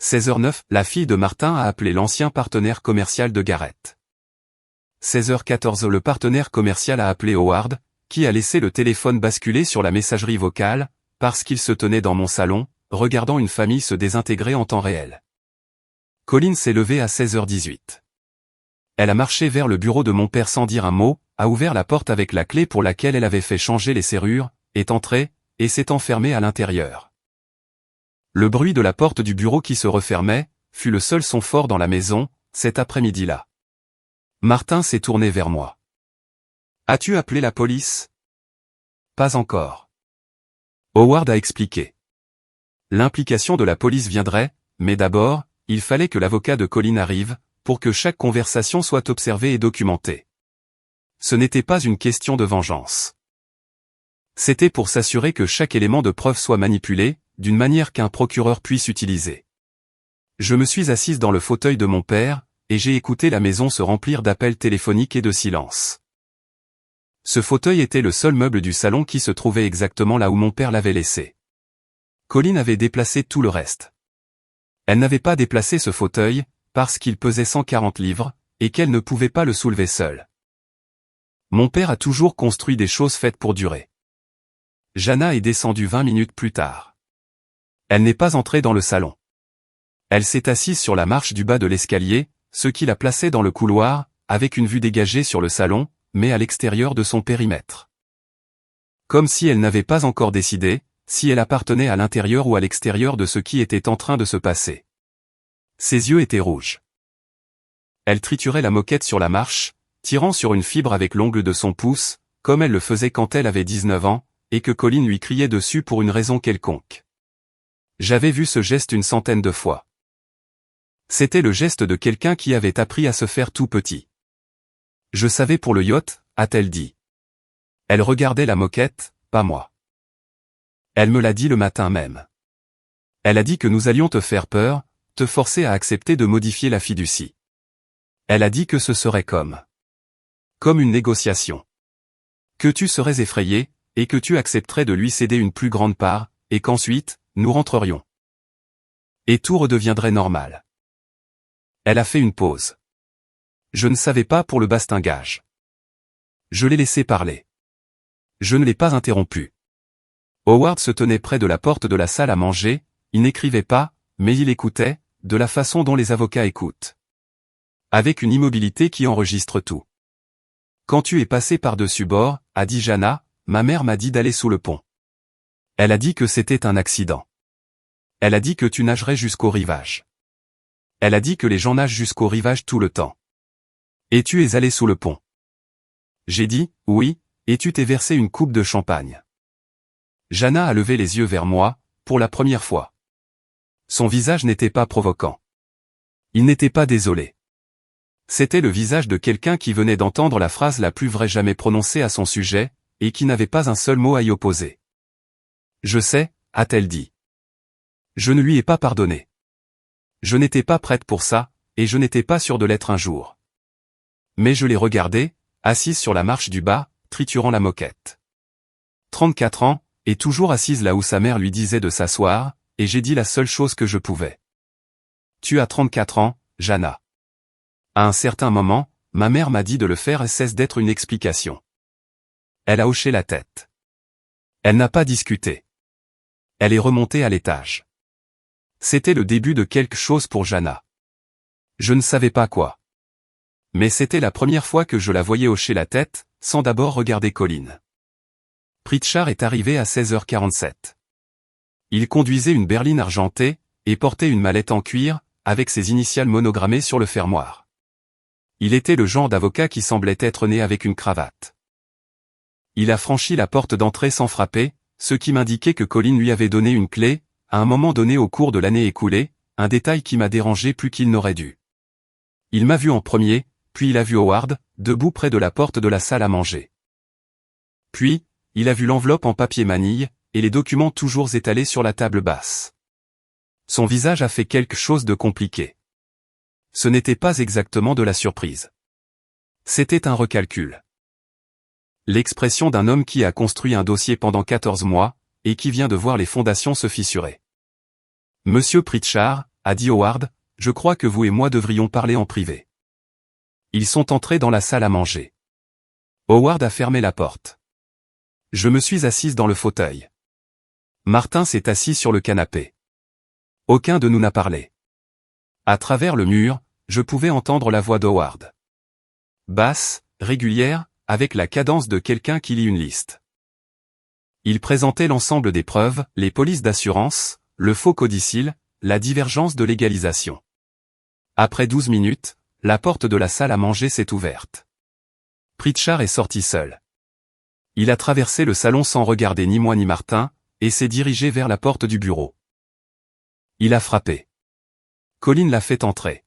16h09 la fille de Martin a appelé l'ancien partenaire commercial de Garrett. 16h14 le partenaire commercial a appelé Howard, qui a laissé le téléphone basculer sur la messagerie vocale, parce qu'il se tenait dans mon salon, regardant une famille se désintégrer en temps réel. Colin s'est levée à 16h18. Elle a marché vers le bureau de mon père sans dire un mot, a ouvert la porte avec la clé pour laquelle elle avait fait changer les serrures, est entrée, et s'est enfermée à l'intérieur. Le bruit de la porte du bureau qui se refermait, fut le seul son fort dans la maison, cet après-midi-là. Martin s'est tourné vers moi. « As-tu appelé la police ?»« Pas encore. » Howard a expliqué. L'implication de la police viendrait, mais d'abord, il fallait que l'avocat de Colin arrive, pour que chaque conversation soit observée et documentée. Ce n'était pas une question de vengeance. C'était pour s'assurer que chaque élément de preuve soit manipulé, d'une manière qu'un procureur puisse utiliser. Je me suis assise dans le fauteuil de mon père, et j'ai écouté la maison se remplir d'appels téléphoniques et de silence. Ce fauteuil était le seul meuble du salon qui se trouvait exactement là où mon père l'avait laissé. Colin avait déplacé tout le reste. Elle n'avait pas déplacé ce fauteuil, parce qu'il pesait 140 livres, et qu'elle ne pouvait pas le soulever seule. Mon père a toujours construit des choses faites pour durer. Jana est descendue 20 minutes plus tard. Elle n'est pas entrée dans le salon. Elle s'est assise sur la marche du bas de l'escalier, ce qui la plaçait dans le couloir, avec une vue dégagée sur le salon, mais à l'extérieur de son périmètre. Comme si elle n'avait pas encore décidé, si elle appartenait à l'intérieur ou à l'extérieur de ce qui était en train de se passer. Ses yeux étaient rouges. Elle triturait la moquette sur la marche, tirant sur une fibre avec l'ongle de son pouce, comme elle le faisait quand elle avait 19 ans, et que Colin lui criait dessus pour une raison quelconque. J'avais vu ce geste une centaine de fois. C'était le geste de quelqu'un qui avait appris à se faire tout petit. Je savais pour le yacht, a-t-elle dit. Elle regardait la moquette, pas moi. Elle me l'a dit le matin même. Elle a dit que nous allions te faire peur, te forcer à accepter de modifier la fiducie. Elle a dit que ce serait comme une négociation. Que tu serais effrayé, et que tu accepterais de lui céder une plus grande part, et qu'ensuite, nous rentrerions. Et tout redeviendrait normal. Elle a fait une pause. Je ne savais pas pour le bastingage. Je l'ai laissé parler. Je ne l'ai pas interrompu. Howard se tenait près de la porte de la salle à manger, il n'écrivait pas, mais il écoutait, de la façon dont les avocats écoutent. Avec une immobilité qui enregistre tout. Quand tu es passé par-dessus bord, a dit Jana, ma mère m'a dit d'aller sous le pont. Elle a dit que c'était un accident. Elle a dit que tu nagerais jusqu'au rivage. Elle a dit que les gens nagent jusqu'au rivage tout le temps. Et tu es allé sous le pont. J'ai dit, oui, et tu t'es versé une coupe de champagne. Jana a levé les yeux vers moi, pour la première fois. Son visage n'était pas provoquant. Il n'était pas désolé. C'était le visage de quelqu'un qui venait d'entendre la phrase la plus vraie jamais prononcée à son sujet, et qui n'avait pas un seul mot à y opposer. « Je sais », a-t-elle dit. « Je ne lui ai pas pardonné. Je n'étais pas prête pour ça, et je n'étais pas sûre de l'être un jour. Mais je l'ai regardée, assise sur la marche du bas, triturant la moquette. 34 ans, et toujours assise là où sa mère lui disait de s'asseoir, et j'ai dit la seule chose que je pouvais. Tu as 34 ans, Jana. À un certain moment, ma mère m'a dit de le faire et cesse d'être une explication. Elle a hoché la tête. Elle n'a pas discuté. Elle est remontée à l'étage. C'était le début de quelque chose pour Jana. Je ne savais pas quoi. Mais c'était la première fois que je la voyais hocher la tête, sans d'abord regarder Colin. Pritchard est arrivé à 16h47. Il conduisait une berline argentée, et portait une mallette en cuir, avec ses initiales monogrammées sur le fermoir. Il était le genre d'avocat qui semblait être né avec une cravate. Il a franchi la porte d'entrée sans frapper, ce qui m'indiquait que Colin lui avait donné une clé, à un moment donné au cours de l'année écoulée, un détail qui m'a dérangé plus qu'il n'aurait dû. Il m'a vu en premier, puis il a vu Howard, debout près de la porte de la salle à manger. Puis, il a vu l'enveloppe en papier manille, et les documents toujours étalés sur la table basse. Son visage a fait quelque chose de compliqué. Ce n'était pas exactement de la surprise. C'était un recalcul. L'expression d'un homme qui a construit un dossier pendant 14 mois, et qui vient de voir les fondations se fissurer. « Monsieur Pritchard, a dit Howard, je crois que vous et moi devrions parler en privé. » Ils sont entrés dans la salle à manger. Howard a fermé la porte. Je me suis assise dans le fauteuil. Martin s'est assis sur le canapé. Aucun de nous n'a parlé. À travers le mur, je pouvais entendre la voix d'Howard. Basse, régulière, avec la cadence de quelqu'un qui lit une liste. Il présentait l'ensemble des preuves, les polices d'assurance, le faux codicile, la divergence de légalisation. Après 12 minutes, la porte de la salle à manger s'est ouverte. Pritchard est sorti seul. Il a traversé le salon sans regarder ni moi ni Martin, et s'est dirigé vers la porte du bureau. Il a frappé. Colin l'a fait entrer.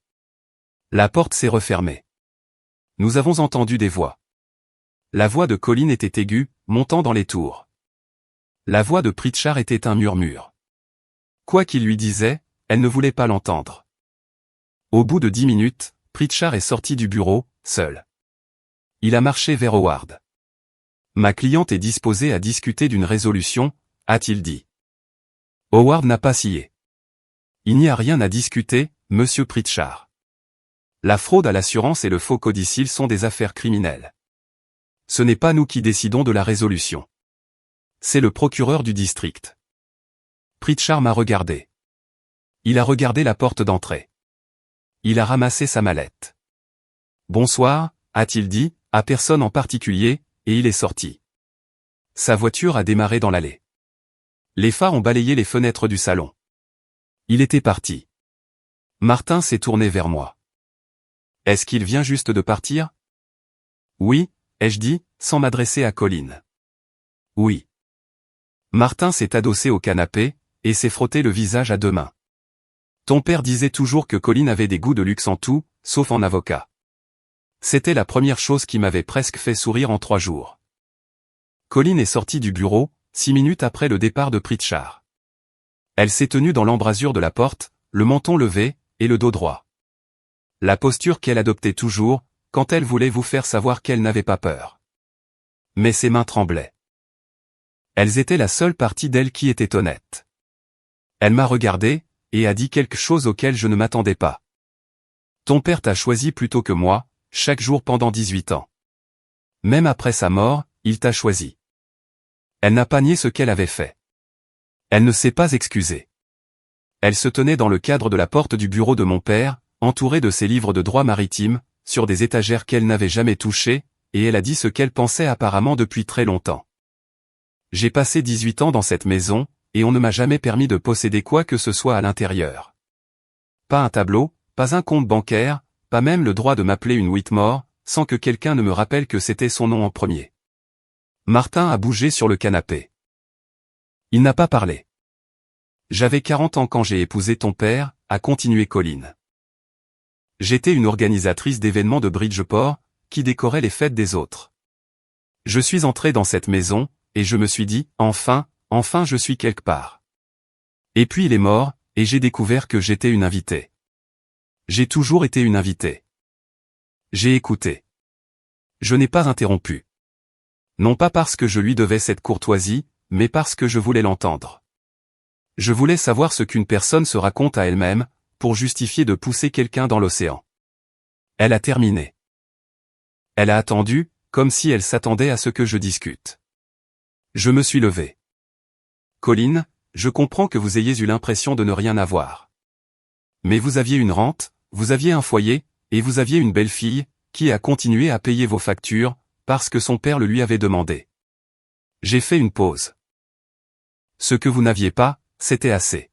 La porte s'est refermée. Nous avons entendu des voix. La voix de Colin était aiguë, montant dans les tours. La voix de Pritchard était un murmure. Quoi qu'il lui disait, elle ne voulait pas l'entendre. Au bout de 10 minutes, Pritchard est sorti du bureau, seul. Il a marché vers Howard. Ma cliente est disposée à discuter d'une résolution, a-t-il dit. Howard n'a pas scié. Il n'y a rien à discuter, monsieur Pritchard. La fraude à l'assurance et le faux codicile sont des affaires criminelles. Ce n'est pas nous qui décidons de la résolution. C'est le procureur du district. Pritchard m'a regardé. Il a regardé la porte d'entrée. Il a ramassé sa mallette. Bonsoir, a-t-il dit, à personne en particulier, et il est sorti. Sa voiture a démarré dans l'allée. Les phares ont balayé les fenêtres du salon. Il était parti. Martin s'est tourné vers moi. Est-ce qu'il vient juste de partir? Oui, ai-je dit, sans m'adresser à Colin. Oui. Martin s'est adossé au canapé, et s'est frotté le visage à deux mains. Ton père disait toujours que Colin avait des goûts de luxe en tout, sauf en avocat. C'était la première chose qui m'avait presque fait sourire en 3 jours. Colin est sortie du bureau, 6 minutes après le départ de Pritchard. Elle s'est tenue dans l'embrasure de la porte, le menton levé, et le dos droit. La posture qu'elle adoptait toujours, quand elle voulait vous faire savoir qu'elle n'avait pas peur. Mais ses mains tremblaient. Elles étaient la seule partie d'elle qui était honnête. Elle m'a regardé, et a dit quelque chose auquel je ne m'attendais pas. Ton père t'a choisi plutôt que moi, chaque jour pendant 18 ans. Même après sa mort, il t'a choisi. Elle n'a pas nié ce qu'elle avait fait. Elle ne s'est pas excusée. Elle se tenait dans le cadre de la porte du bureau de mon père, entourée de ses livres de droit maritime, sur des étagères qu'elle n'avait jamais touchées, et elle a dit ce qu'elle pensait apparemment depuis très longtemps. J'ai passé 18 ans dans cette maison, et on ne m'a jamais permis de posséder quoi que ce soit à l'intérieur. Pas un tableau, pas un compte bancaire, pas même le droit de m'appeler une Whitmore, sans que quelqu'un ne me rappelle que c'était son nom en premier. Martin a bougé sur le canapé. Il n'a pas parlé. J'avais 40 ans quand j'ai épousé ton père, a continué Colin. J'étais une organisatrice d'événements de Bridgeport, qui décorait les fêtes des autres. Je suis entré dans cette maison, et je me suis dit, enfin je suis quelque part. Et puis il est mort, et j'ai découvert que j'étais une invitée. J'ai toujours été une invitée. J'ai écouté. Je n'ai pas interrompu. Non pas parce que je lui devais cette courtoisie, mais parce que je voulais l'entendre. Je voulais savoir ce qu'une personne se raconte à elle-même, pour justifier de pousser quelqu'un dans l'océan. Elle a terminé. Elle a attendu, comme si elle s'attendait à ce que je discute. Je me suis levé. Colline, je comprends que vous ayez eu l'impression de ne rien avoir. Mais vous aviez une rente, vous aviez un foyer, et vous aviez une belle-fille, qui a continué à payer vos factures, parce que son père le lui avait demandé. J'ai fait une pause. Ce que vous n'aviez pas, c'était assez.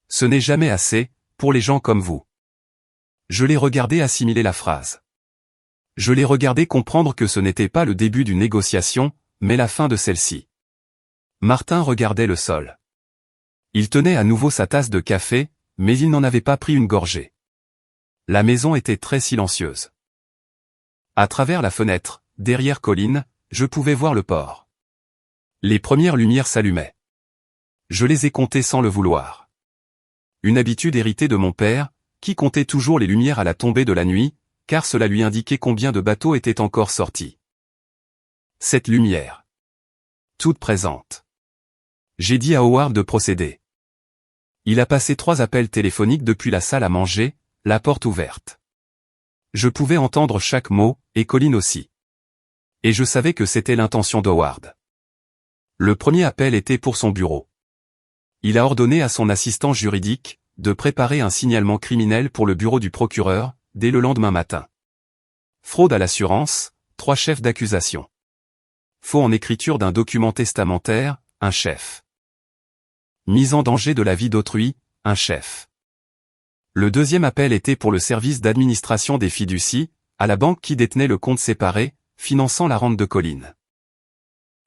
Ce n'est jamais assez, pour les gens comme vous. Je l'ai regardé assimiler la phrase. Je l'ai regardé comprendre que ce n'était pas le début d'une négociation, mais la fin de celle-ci. Martin regardait le sol. Il tenait à nouveau sa tasse de café, mais il n'en avait pas pris une gorgée. La maison était très silencieuse. À travers la fenêtre, derrière Colline, je pouvais voir le port. Les premières lumières s'allumaient. Je les ai comptées sans le vouloir. Une habitude héritée de mon père, qui comptait toujours les lumières à la tombée de la nuit, car cela lui indiquait combien de bateaux étaient encore sortis. Cette lumière. Toute présente. J'ai dit à Howard de procéder. Il a passé 3 appels téléphoniques depuis la salle à manger, la porte ouverte. Je pouvais entendre chaque mot, et Colline aussi. Et je savais que c'était l'intention d'Howard. Le premier appel était pour son bureau. Il a ordonné à son assistant juridique de préparer un signalement criminel pour le bureau du procureur, dès le lendemain matin. Fraude à l'assurance, 3 chefs d'accusation. Faux en écriture d'un document testamentaire, un chef. Mise en danger de la vie d'autrui, un chef. Le deuxième appel était pour le service d'administration des fiducies, à la banque qui détenait le compte séparé, finançant la rente de Colline.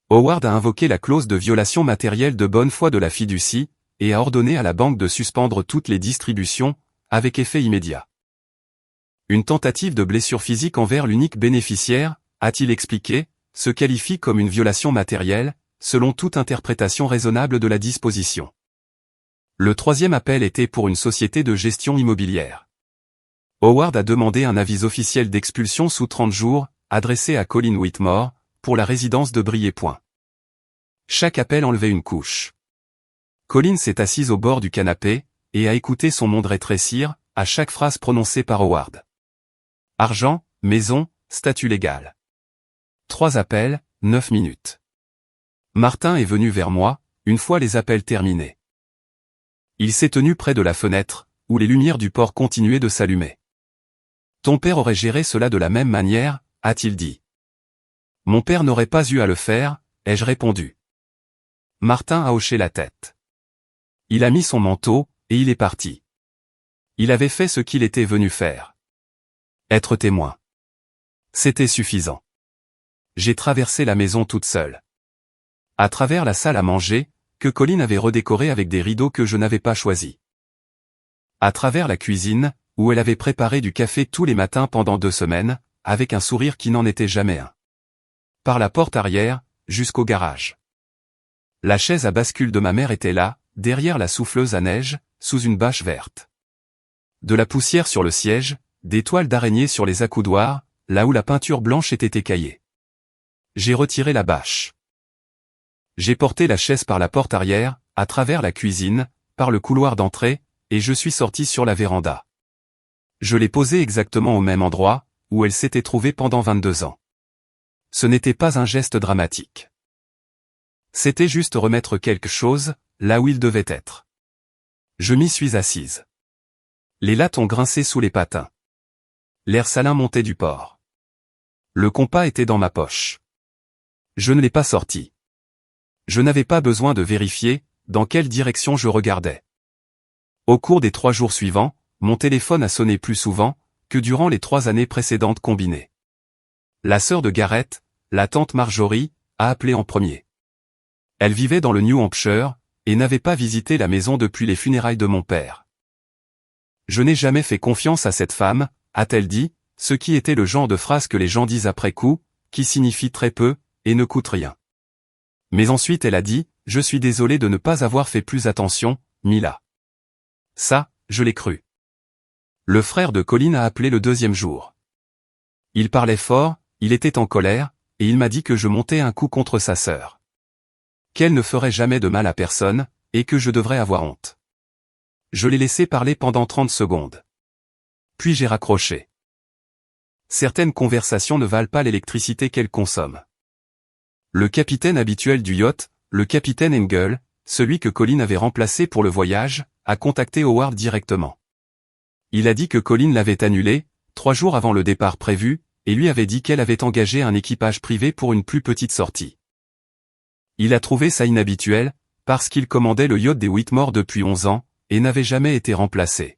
Howard a invoqué la clause de violation matérielle de bonne foi de la fiducie, et a ordonné à la banque de suspendre toutes les distributions, avec effet immédiat. Une tentative de blessure physique envers l'unique bénéficiaire, a-t-il expliqué, se qualifie comme une violation matérielle, selon toute interprétation raisonnable de la disposition. Le troisième appel était pour une société de gestion immobilière. Howard a demandé un avis officiel d'expulsion sous 30 jours, adressé à Colline Whitmore, pour la résidence de Briey-Point. Chaque appel enlevait une couche. Colline s'est assise au bord du canapé, et a écouté son monde rétrécir, à chaque phrase prononcée par Howard. Argent, maison, statut légal. 3 appels, 9 minutes. Martin est venu vers moi, une fois les appels terminés. Il s'est tenu près de la fenêtre, où les lumières du port continuaient de s'allumer. Ton père aurait géré cela de la même manière, a-t-il dit. Mon père n'aurait pas eu à le faire, ai-je répondu. Martin a hoché la tête. Il a mis son manteau, et il est parti. Il avait fait ce qu'il était venu faire. Être témoin. C'était suffisant. J'ai traversé la maison toute seule. À travers la salle à manger, que Colline avait redécorée avec des rideaux que je n'avais pas choisis. À travers la cuisine, où elle avait préparé du café tous les matins pendant 2 semaines, avec un sourire qui n'en était jamais un. Par la porte arrière, jusqu'au garage. La chaise à bascule de ma mère était là, derrière la souffleuse à neige, sous une bâche verte. De la poussière sur le siège, des toiles d'araignée sur les accoudoirs, là où la peinture blanche était écaillée. J'ai retiré la bâche. J'ai porté la chaise par la porte arrière, à travers la cuisine, par le couloir d'entrée, et je suis sorti sur la véranda. Je l'ai posée exactement au même endroit, où elle s'était trouvée pendant 22 ans. Ce n'était pas un geste dramatique. C'était juste remettre quelque chose, là où il devait être. Je m'y suis assise. Les lattes ont grincé sous les patins. L'air salin montait du port. Le compas était dans ma poche. Je ne l'ai pas sorti. Je n'avais pas besoin de vérifier dans quelle direction je regardais. Au cours des 3 jours suivants, mon téléphone a sonné plus souvent que durant les 3 années précédentes combinées. La sœur de Gareth, la tante Marjorie, a appelé en premier. Elle vivait dans le New Hampshire, et n'avait pas visité la maison depuis les funérailles de mon père. Je n'ai jamais fait confiance à cette femme, a-t-elle dit, ce qui était le genre de phrase que les gens disent après coup, qui signifie très peu, et ne coûte rien. Mais ensuite elle a dit, je suis désolé de ne pas avoir fait plus attention, Mila. Ça, je l'ai cru. Le frère de Colin a appelé le deuxième jour. Il parlait fort, il était en colère, et il m'a dit que je montais un coup contre sa sœur. Qu'elle ne ferait jamais de mal à personne, et que je devrais avoir honte. Je l'ai laissé parler pendant 30 secondes. Puis j'ai raccroché. Certaines conversations ne valent pas l'électricité qu'elles consomment. Le capitaine habituel du yacht, le capitaine Engel, celui que Colin avait remplacé pour le voyage, a contacté Howard directement. Il a dit que Colin l'avait annulé, 3 jours avant le départ prévu, et lui avait dit qu'elle avait engagé un équipage privé pour une plus petite sortie. Il a trouvé ça inhabituel, parce qu'il commandait le yacht des Whitmore depuis 11 ans, et n'avait jamais été remplacé.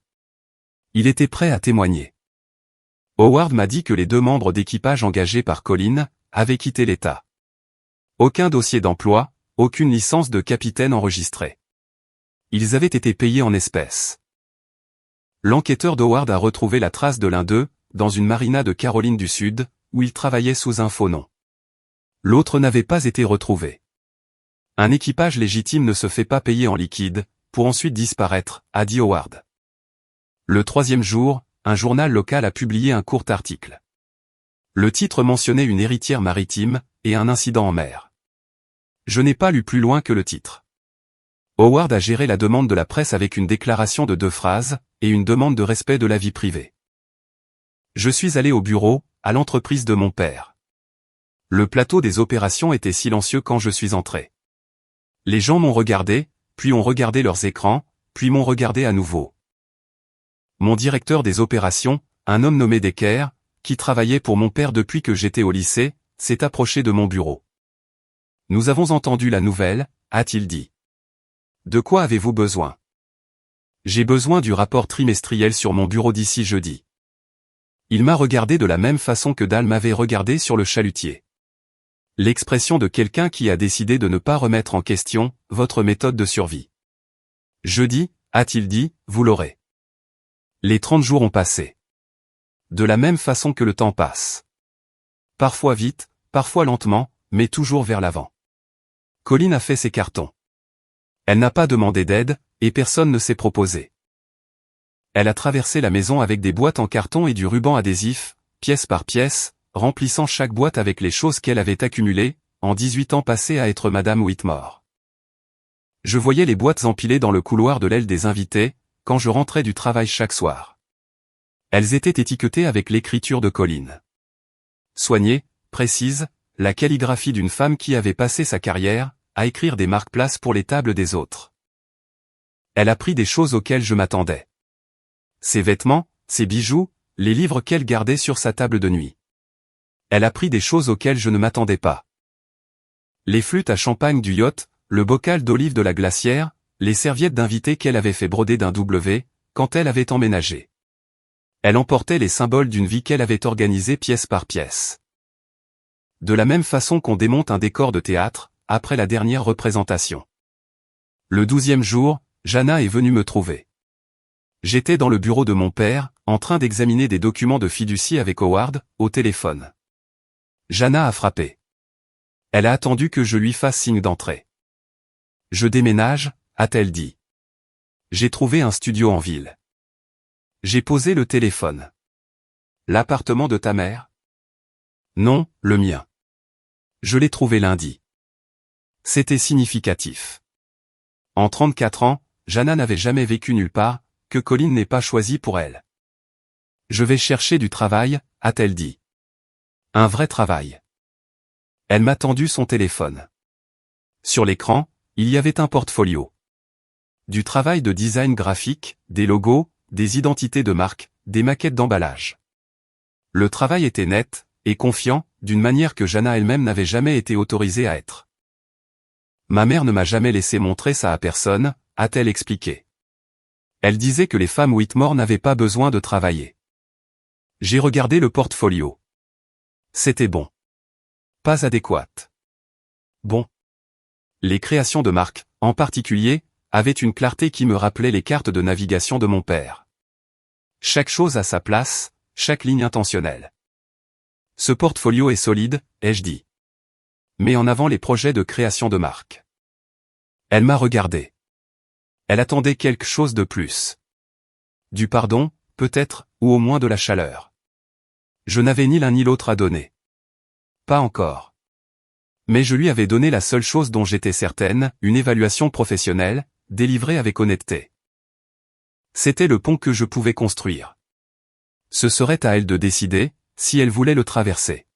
Il était prêt à témoigner. Howard m'a dit que les 2 membres d'équipage engagés par Colin avaient quitté l'État. Aucun dossier d'emploi, aucune licence de capitaine enregistrée. Ils avaient été payés en espèces. L'enquêteur d'Howard a retrouvé la trace de l'un d'eux, dans une marina de Caroline du Sud, où il travaillait sous un faux nom. L'autre n'avait pas été retrouvé. Un équipage légitime ne se fait pas payer en liquide, pour ensuite disparaître, a dit Howard. Le 3e jour, un journal local a publié un court article. Le titre mentionnait une héritière maritime, et un incident en mer. Je n'ai pas lu plus loin que le titre. Howard a géré la demande de la presse avec une déclaration de 2 phrases, et une demande de respect de la vie privée. Je suis allé au bureau, à l'entreprise de mon père. Le plateau des opérations était silencieux quand je suis entré. Les gens m'ont regardé, puis ont regardé leurs écrans, puis m'ont regardé à nouveau. Mon directeur des opérations, un homme nommé Decker, qui travaillait pour mon père depuis que j'étais au lycée, s'est approché de mon bureau. Nous avons entendu la nouvelle, a-t-il dit. De quoi avez-vous besoin? J'ai besoin du rapport trimestriel sur mon bureau d'ici jeudi. Il m'a regardé de la même façon que Dal m'avait regardé sur le chalutier. L'expression de quelqu'un qui a décidé de ne pas remettre en question votre méthode de survie. Jeudi, a-t-il dit, vous l'aurez. Les 30 jours ont passé. De la même façon que le temps passe. Parfois vite, parfois lentement, mais toujours vers l'avant. Colin a fait ses cartons. Elle n'a pas demandé d'aide, et personne ne s'est proposé. Elle a traversé la maison avec des boîtes en carton et du ruban adhésif, pièce par pièce, remplissant chaque boîte avec les choses qu'elle avait accumulées, en 18 ans passés à être Madame Whitmore. Je voyais les boîtes empilées dans le couloir de l'aile des invités, quand je rentrais du travail chaque soir. Elles étaient étiquetées avec l'écriture de Colin. Soignée, précise, la calligraphie d'une femme qui avait passé sa carrière à écrire des marque-places pour les tables des autres. Elle a pris des choses auxquelles je m'attendais. Ses vêtements, ses bijoux, les livres qu'elle gardait sur sa table de nuit. Elle a pris des choses auxquelles je ne m'attendais pas. Les flûtes à champagne du yacht, le bocal d'olive de la glacière, les serviettes d'invités qu'elle avait fait broder d'un W, quand elle avait emménagé. Elle emportait les symboles d'une vie qu'elle avait organisée pièce par pièce. De la même façon qu'on démonte un décor de théâtre, après la dernière représentation. Le 12e jour, Jana est venue me trouver. J'étais dans le bureau de mon père, en train d'examiner des documents de fiducie avec Howard, au téléphone. Jana a frappé. Elle a attendu que je lui fasse signe d'entrée. Je déménage, a-t-elle dit. J'ai trouvé un studio en ville. J'ai posé le téléphone. L'appartement de ta mère? Non, le mien. Je l'ai trouvé lundi. C'était significatif. En 34 ans, Jana n'avait jamais vécu nulle part, que Colin n'ait pas choisi pour elle. Je vais chercher du travail, a-t-elle dit. Un vrai travail. Elle m'a tendu son téléphone. Sur l'écran, il y avait un portfolio. Du travail de design graphique, des logos, des identités de marque, des maquettes d'emballage. Le travail était net, et confiant, d'une manière que Jana elle-même n'avait jamais été autorisée à être. Ma mère ne m'a jamais laissé montrer ça à personne, a-t-elle expliqué. Elle disait que les femmes Whitmore n'avaient pas besoin de travailler. J'ai regardé le portfolio. C'était bon. Pas adéquat. Bon. Les créations de marque, en particulier, avaient une clarté qui me rappelait les cartes de navigation de mon père. Chaque chose à sa place, chaque ligne intentionnelle. Ce portfolio est solide, ai-je dit. Mets en avant les projets de création de marque. Elle m'a regardé. Elle attendait quelque chose de plus. Du pardon, peut-être, ou au moins de la chaleur. Je n'avais ni l'un ni l'autre à donner. Pas encore. Mais je lui avais donné la seule chose dont j'étais certaine, une évaluation professionnelle, délivrée avec honnêteté. C'était le pont que je pouvais construire. Ce serait à elle de décider, si elle voulait le traverser.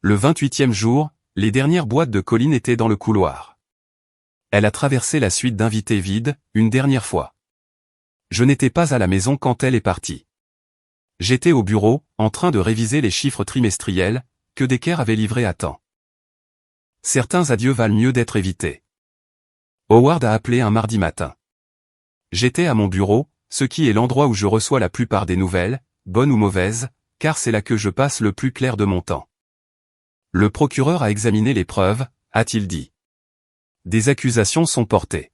Le 28e jour, les dernières boîtes de Colline étaient dans le couloir. Elle a traversé la suite d'invités vides, une dernière fois. Je n'étais pas à la maison quand elle est partie. J'étais au bureau, en train de réviser les chiffres trimestriels, que Decker avait livrés à temps. Certains adieux valent mieux d'être évités. Howard a appelé un mardi matin. J'étais à mon bureau, ce qui est l'endroit où je reçois la plupart des nouvelles, bonnes ou mauvaises, car c'est là que je passe le plus clair de mon temps. Le procureur a examiné les preuves, a-t-il dit. Des accusations sont portées.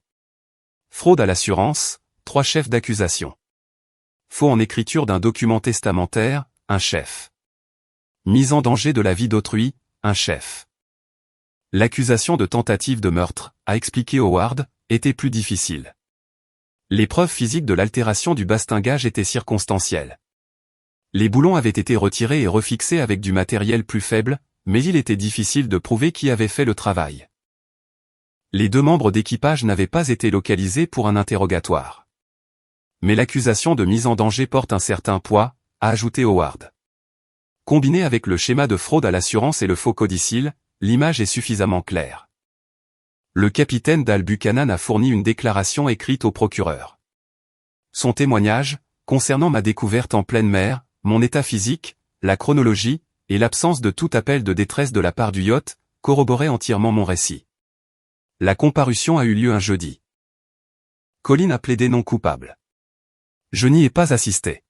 Fraude à l'assurance, 3 chefs d'accusation. Faux en écriture d'un document testamentaire, un chef. Mise en danger de la vie d'autrui, un chef. L'accusation de tentative de meurtre, a expliqué Howard, était plus difficile. Les preuves physiques de l'altération du bastingage étaient circonstancielles. Les boulons avaient été retirés et refixés avec du matériel plus faible, mais il était difficile de prouver qui avait fait le travail. Les 2 membres d'équipage n'avaient pas été localisés pour un interrogatoire. Mais l'accusation de mise en danger porte un certain poids, a ajouté Howard. Combiné avec le schéma de fraude à l'assurance et le faux codicille, l'image est suffisamment claire. Le capitaine Dal Buchanan a fourni une déclaration écrite au procureur. Son témoignage, concernant ma découverte en pleine mer, mon état physique, la chronologie, et l'absence de tout appel de détresse de la part du yacht, corroborait entièrement mon récit. La comparution a eu lieu un jeudi. Colline a plaidé non coupable. Je n'y ai pas assisté.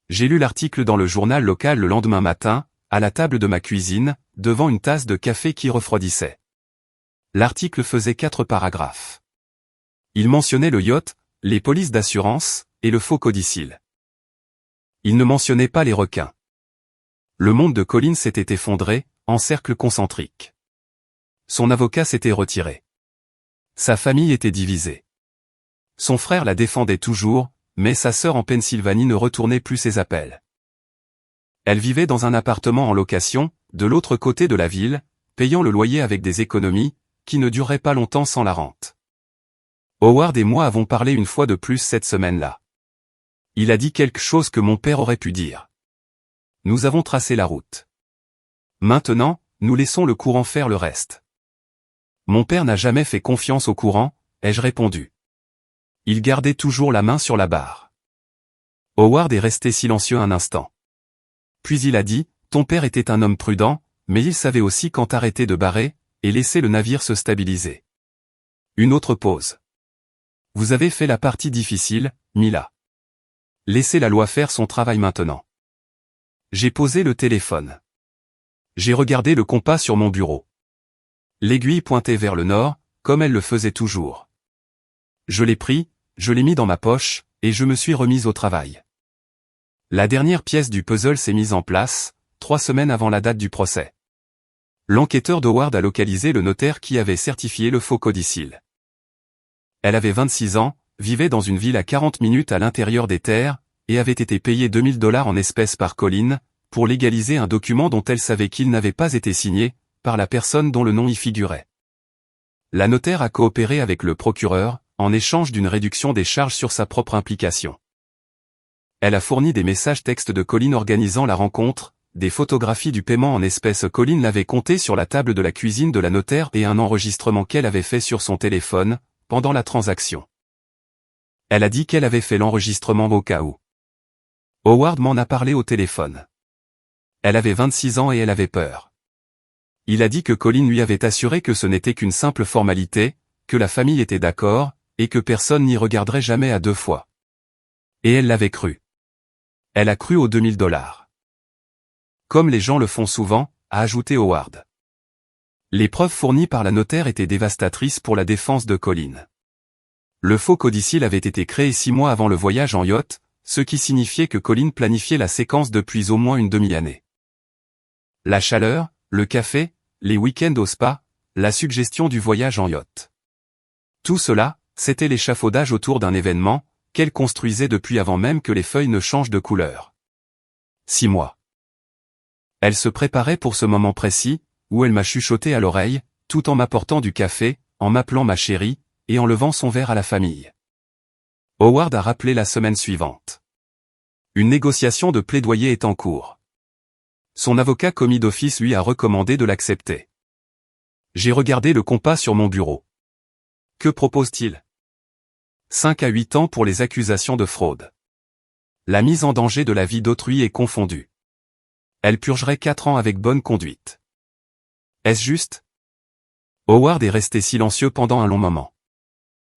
J'ai lu l'article dans le journal local le lendemain matin, à la table de ma cuisine, devant une tasse de café qui refroidissait. L'article faisait 4 paragraphes. Il mentionnait le yacht, les polices d'assurance, et le faux codicille. Il ne mentionnait pas les requins. Le monde de Colline s'était effondré, en cercle concentrique. Son avocat s'était retiré. Sa famille était divisée. Son frère la défendait toujours, mais sa sœur en Pennsylvanie ne retournait plus ses appels. Elle vivait dans un appartement en location, de l'autre côté de la ville, payant le loyer avec des économies, qui ne dureraient pas longtemps sans la rente. Howard et moi avons parlé une fois de plus cette semaine-là. Il a dit quelque chose que mon père aurait pu dire. Nous avons tracé la route. Maintenant, nous laissons le courant faire le reste. Mon père n'a jamais fait confiance au courant, ai-je répondu. Il gardait toujours la main sur la barre. Howard est resté silencieux un instant. Puis il a dit, ton père était un homme prudent, mais il savait aussi quand arrêter de barrer, et laisser le navire se stabiliser. Une autre pause. Vous avez fait la partie difficile, Mila. Laissez la loi faire son travail maintenant. J'ai posé le téléphone. J'ai regardé le compas sur mon bureau. L'aiguille pointait vers le nord, comme elle le faisait toujours. Je l'ai pris, je l'ai mis dans ma poche, et je me suis remise au travail. La dernière pièce du puzzle s'est mise en place, 3 semaines avant la date du procès. L'enquêteur d'Howard a localisé le notaire qui avait certifié le faux codicille. Elle avait 26 ans, vivait dans une ville à 40 minutes à l'intérieur des terres, et avait été payée $2000 en espèces par Colline, pour légaliser un document dont elle savait qu'il n'avait pas été signé, par la personne dont le nom y figurait. La notaire a coopéré avec le procureur, en échange d'une réduction des charges sur sa propre implication. Elle a fourni des messages textes de Colline organisant la rencontre, des photographies du paiement en espèces. Colline l'avait compté sur la table de la cuisine de la notaire et un enregistrement qu'elle avait fait sur son téléphone, pendant la transaction. Elle a dit qu'elle avait fait l'enregistrement au cas où. Howard m'en a parlé au téléphone. Elle avait 26 ans et elle avait peur. Il a dit que Colline lui avait assuré que ce n'était qu'une simple formalité, que la famille était d'accord, et que personne n'y regarderait jamais à 2 fois. Et elle l'avait cru. Elle a cru aux $2000. Comme les gens le font souvent, a ajouté Howard. Les preuves fournies par la notaire étaient dévastatrices pour la défense de Colline. Le faux codicille avait été créé 6 mois avant le voyage en yacht, ce qui signifiait que Colin planifiait la séquence depuis au moins une demi-année. La chaleur, le café, les week-ends au spa, la suggestion du voyage en yacht. Tout cela, c'était l'échafaudage autour d'un événement, qu'elle construisait depuis avant même que les feuilles ne changent de couleur. 6 mois. Elle se préparait pour ce moment précis, où elle m'a chuchoté à l'oreille, tout en m'apportant du café, en m'appelant ma chérie, et en levant son verre à la famille. Howard a rappelé la semaine suivante. Une négociation de plaidoyer est en cours. Son avocat commis d'office lui a recommandé de l'accepter. J'ai regardé le compas sur mon bureau. Que propose-t-il? 5 à 8 ans pour les accusations de fraude. La mise en danger de la vie d'autrui est confondue. Elle purgerait 4 ans avec bonne conduite. Est-ce juste? Howard est resté silencieux pendant un long moment.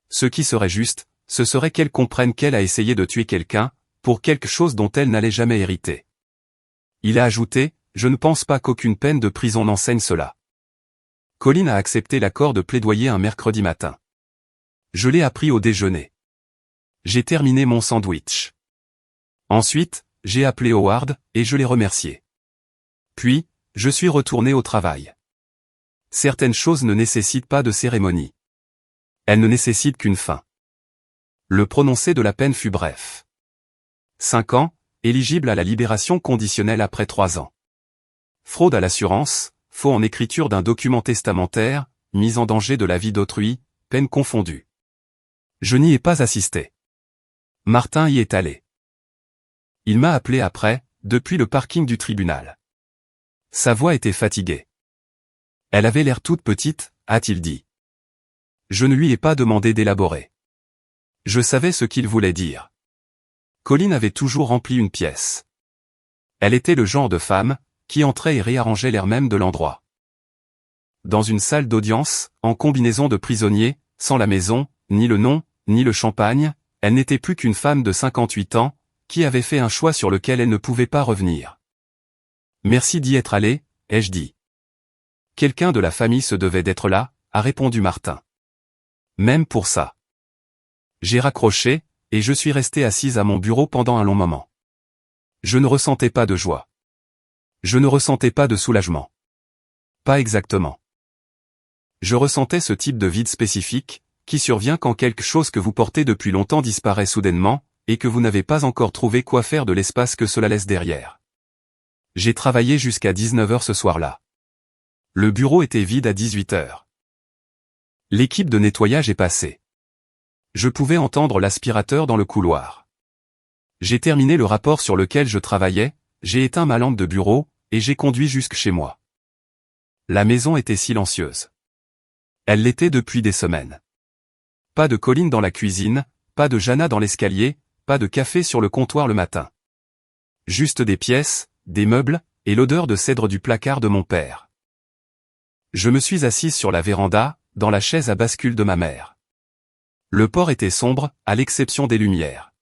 Ce qui serait juste, ce serait qu'elle comprenne qu'elle a essayé de tuer quelqu'un, pour quelque chose dont elle n'allait jamais hériter. Il a ajouté, je ne pense pas qu'aucune peine de prison n'enseigne cela. Colin a accepté l'accord de plaidoyer un mercredi matin. Je l'ai appris au déjeuner. J'ai terminé mon sandwich. Ensuite, j'ai appelé Howard, et je l'ai remercié. Puis, je suis retourné au travail. Certaines choses ne nécessitent pas de cérémonie. Elles ne nécessitent qu'une fin. Le prononcé de la peine fut bref. 5 ans, éligible à la libération conditionnelle après 3 ans. Fraude à l'assurance, faux en écriture d'un document testamentaire, mise en danger de la vie d'autrui, peine confondue. Je n'y ai pas assisté. Martin y est allé. Il m'a appelé après, depuis le parking du tribunal. Sa voix était fatiguée. Elle avait l'air toute petite, a-t-il dit. Je ne lui ai pas demandé d'élaborer. Je savais ce qu'il voulait dire. Colin avait toujours rempli une pièce. Elle était le genre de femme, qui entrait et réarrangeait l'air même de l'endroit. Dans une salle d'audience, en combinaison de prisonnier, sans la maison, ni le nom, ni le champagne, elle n'était plus qu'une femme de 58 ans, qui avait fait un choix sur lequel elle ne pouvait pas revenir. Merci d'y être allé, ai-je dit. Quelqu'un de la famille se devait d'être là, a répondu Martin. Même pour ça. J'ai raccroché, et je suis resté assise à mon bureau pendant un long moment. Je ne ressentais pas de joie. Je ne ressentais pas de soulagement. Pas exactement. Je ressentais ce type de vide spécifique, qui survient quand quelque chose que vous portez depuis longtemps disparaît soudainement, et que vous n'avez pas encore trouvé quoi faire de l'espace que cela laisse derrière. J'ai travaillé jusqu'à 19h ce soir-là. Le bureau était vide à 18h. L'équipe de nettoyage est passée. Je pouvais entendre l'aspirateur dans le couloir. J'ai terminé le rapport sur lequel je travaillais, j'ai éteint ma lampe de bureau, et j'ai conduit jusque chez moi. La maison était silencieuse. Elle l'était depuis des semaines. Pas de Colin dans la cuisine, pas de Jana dans l'escalier, pas de café sur le comptoir le matin. Juste des pièces, des meubles, et l'odeur de cèdre du placard de mon père. Je me suis assise sur la véranda, dans la chaise à bascule de ma mère. Le port était sombre, à l'exception des lumières.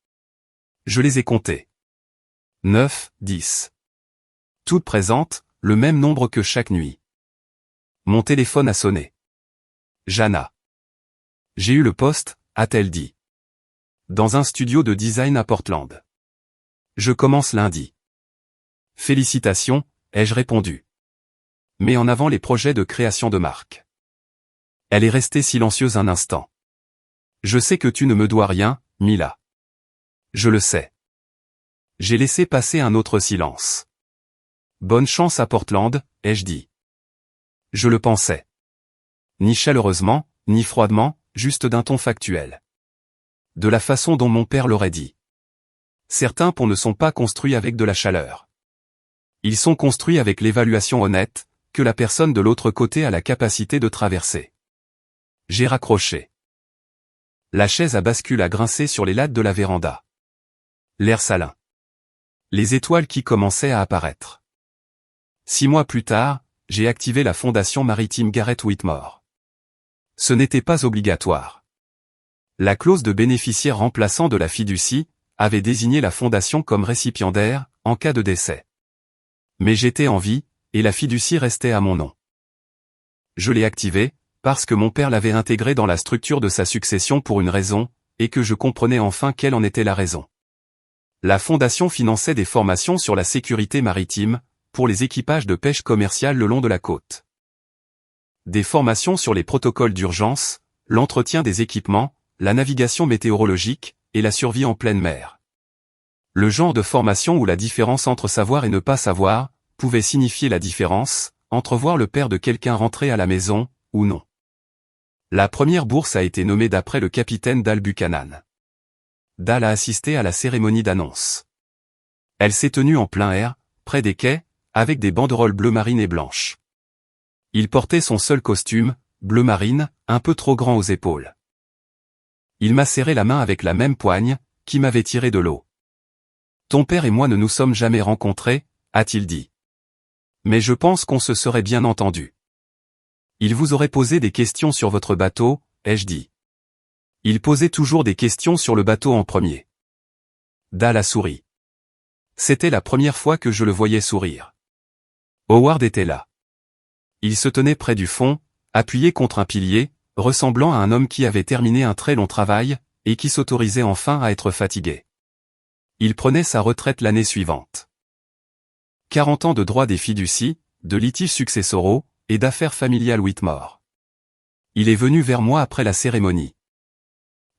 Je les ai comptées. 9, 10. Toutes présentes, le même nombre que chaque nuit. Mon téléphone a sonné. Jana. J'ai eu le poste, a-t-elle dit. Dans un studio de design à Portland. Je commence lundi. Félicitations, ai-je répondu. Mets en avant les projets de création de marque. Elle est restée silencieuse un instant. Je sais que tu ne me dois rien, Mila. Je le sais. J'ai laissé passer un autre silence. Bonne chance à Portland, ai-je dit. Je le pensais. Ni chaleureusement, ni froidement, juste d'un ton factuel. De la façon dont mon père l'aurait dit. Certains ponts ne sont pas construits avec de la chaleur. Ils sont construits avec l'évaluation honnête, que la personne de l'autre côté a la capacité de traverser. J'ai raccroché. La chaise à bascule a grincé sur les lattes de la véranda. L'air salin. Les étoiles qui commençaient à apparaître. 6 mois plus tard, j'ai activé la fondation maritime Garrett Whitmore. Ce n'était pas obligatoire. La clause de bénéficiaire remplaçant de la fiducie avait désigné la fondation comme récipiendaire, en cas de décès. Mais j'étais en vie, et la fiducie restait à mon nom. Je l'ai activée, parce que mon père l'avait intégrée dans la structure de sa succession pour une raison, et que je comprenais enfin quelle en était la raison. La fondation finançait des formations sur la sécurité maritime, pour les équipages de pêche commerciale le long de la côte. Des formations sur les protocoles d'urgence, l'entretien des équipements, la navigation météorologique, et la survie en pleine mer. Le genre de formation où la différence entre savoir et ne pas savoir, pouvait signifier la différence, entre voir le père de quelqu'un rentrer à la maison, ou non. La première bourse a été nommée d'après le capitaine Dal Buchanan. Dal a assisté à la cérémonie d'annonce. Elle s'est tenue en plein air, près des quais, avec des banderoles bleu marine et blanches. Il portait son seul costume, bleu marine, un peu trop grand aux épaules. Il m'a serré la main avec la même poigne, qui m'avait tiré de l'eau. « Ton père et moi ne nous sommes jamais rencontrés, » a-t-il dit. « Mais je pense qu'on se serait bien entendu. Il vous aurait posé des questions sur votre bateau, ai-je dit. Il posait toujours des questions sur le bateau en premier. » Dal a souri. C'était la première fois que je le voyais sourire. Howard était là. Il se tenait près du fond, appuyé contre un pilier, ressemblant à un homme qui avait terminé un très long travail, et qui s'autorisait enfin à être fatigué. Il prenait sa retraite l'année suivante. 40 ans de droit des fiducies, de litiges successoraux, et d'affaires familiales Whitmore. Il est venu vers moi après la cérémonie.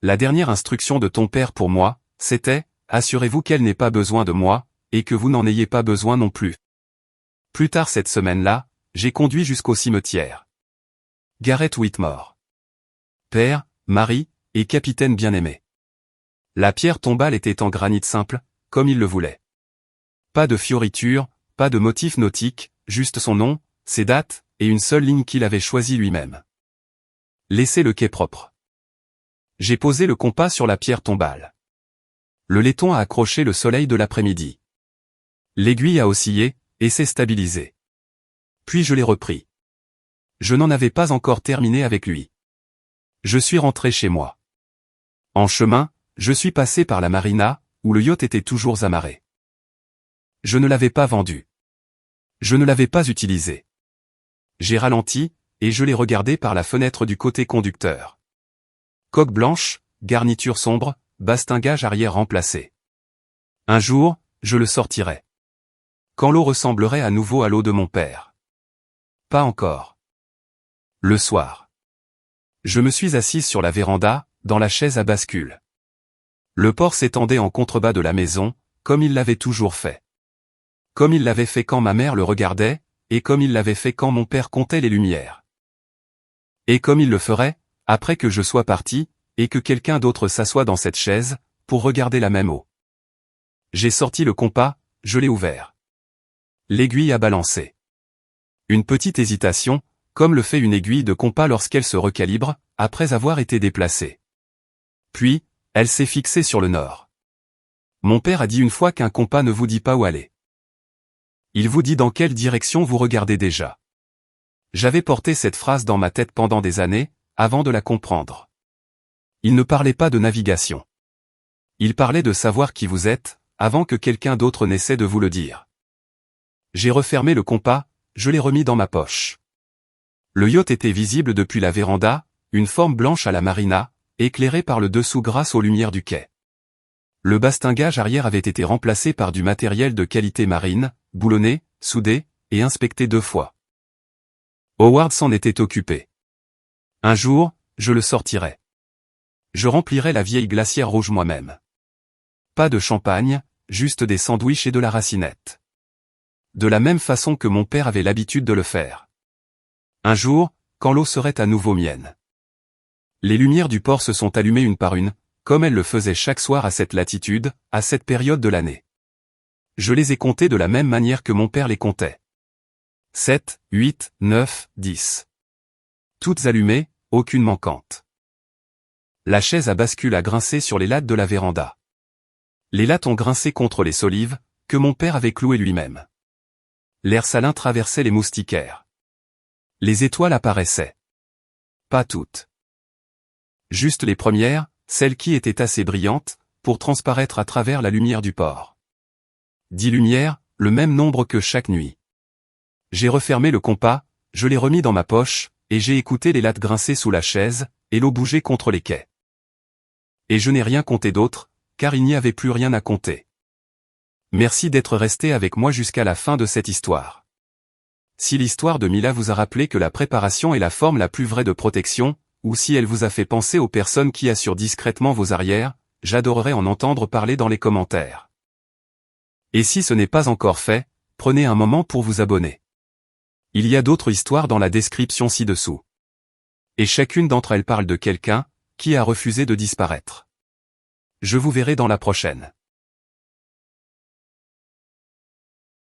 La dernière instruction de ton père pour moi, c'était, assurez-vous qu'elle n'ait pas besoin de moi, et que vous n'en ayez pas besoin non plus. Plus tard cette semaine-là, j'ai conduit jusqu'au cimetière. Garrett Whitmore. Père, mari, et capitaine bien-aimé. La pierre tombale était en granit simple, comme il le voulait. Pas de fioritures, pas de motifs nautiques, juste son nom, ses dates, et une seule ligne qu'il avait choisie lui-même. Laissez le quai propre. J'ai posé le compas sur la pierre tombale. Le laiton a accroché le soleil de l'après-midi. L'aiguille a oscillé, et s'est stabilisée. Puis je l'ai repris. Je n'en avais pas encore terminé avec lui. Je suis rentré chez moi. En chemin, je suis passé par la marina, où le yacht était toujours amarré. Je ne l'avais pas vendu. Je ne l'avais pas utilisé. J'ai ralenti, et je l'ai regardé par la fenêtre du côté conducteur. Coque blanche, garniture sombre, bastingage arrière remplacé. Un jour, je le sortirai. Quand l'eau ressemblerait à nouveau à l'eau de mon père. Pas encore. Le soir. Je me suis assise sur la véranda, dans la chaise à bascule. Le port s'étendait en contrebas de la maison, comme il l'avait toujours fait. Comme il l'avait fait quand ma mère le regardait, et comme il l'avait fait quand mon père comptait les lumières. Et comme il le ferait, après que je sois parti, et que quelqu'un d'autre s'assoie dans cette chaise, pour regarder la même eau. J'ai sorti le compas, je l'ai ouvert. L'aiguille a balancé. Une petite hésitation, comme le fait une aiguille de compas lorsqu'elle se recalibre, après avoir été déplacée. Puis, elle s'est fixée sur le nord. Mon père a dit une fois qu'un compas ne vous dit pas où aller. Il vous dit dans quelle direction vous regardez déjà. J'avais porté cette phrase dans ma tête pendant des années, avant de la comprendre. Il ne parlait pas de navigation. Il parlait de savoir qui vous êtes, avant que quelqu'un d'autre n'essaie de vous le dire. J'ai refermé le compas, je l'ai remis dans ma poche. Le yacht était visible depuis la véranda, une forme blanche à la marina, éclairée par le dessous grâce aux lumières du quai. Le bastingage arrière avait été remplacé par du matériel de qualité marine, boulonné, soudé, et inspecté 2 fois. Howard s'en était occupé. Un jour, je le sortirai. Je remplirai la vieille glacière rouge moi-même. Pas de champagne, juste des sandwichs et de la racinette. De la même façon que mon père avait l'habitude de le faire. Un jour, quand l'eau serait à nouveau mienne. Les lumières du port se sont allumées une par une, comme elles le faisaient chaque soir à cette latitude, à cette période de l'année. Je les ai comptées de la même manière que mon père les comptait. 7, 8, 9, 10. Toutes allumées, aucune manquante. La chaise à bascule a grincé sur les lattes de la véranda. Les lattes ont grincé contre les solives, que mon père avait clouées lui-même. L'air salin traversait les moustiquaires. Les étoiles apparaissaient. Pas toutes. Juste les premières, celles qui étaient assez brillantes, pour transparaître à travers la lumière du port. 10 lumières, le même nombre que chaque nuit. J'ai refermé le compas, je l'ai remis dans ma poche, et j'ai écouté les lattes grincer sous la chaise, et l'eau bouger contre les quais. Et je n'ai rien compté d'autre, car il n'y avait plus rien à compter. Merci d'être resté avec moi jusqu'à la fin de cette histoire. Si l'histoire de Mila vous a rappelé que la préparation est la forme la plus vraie de protection, ou si elle vous a fait penser aux personnes qui assurent discrètement vos arrières, j'adorerais en entendre parler dans les commentaires. Et si ce n'est pas encore fait, prenez un moment pour vous abonner. Il y a d'autres histoires dans la description ci-dessous. Et chacune d'entre elles parle de quelqu'un qui a refusé de disparaître. Je vous verrai dans la prochaine.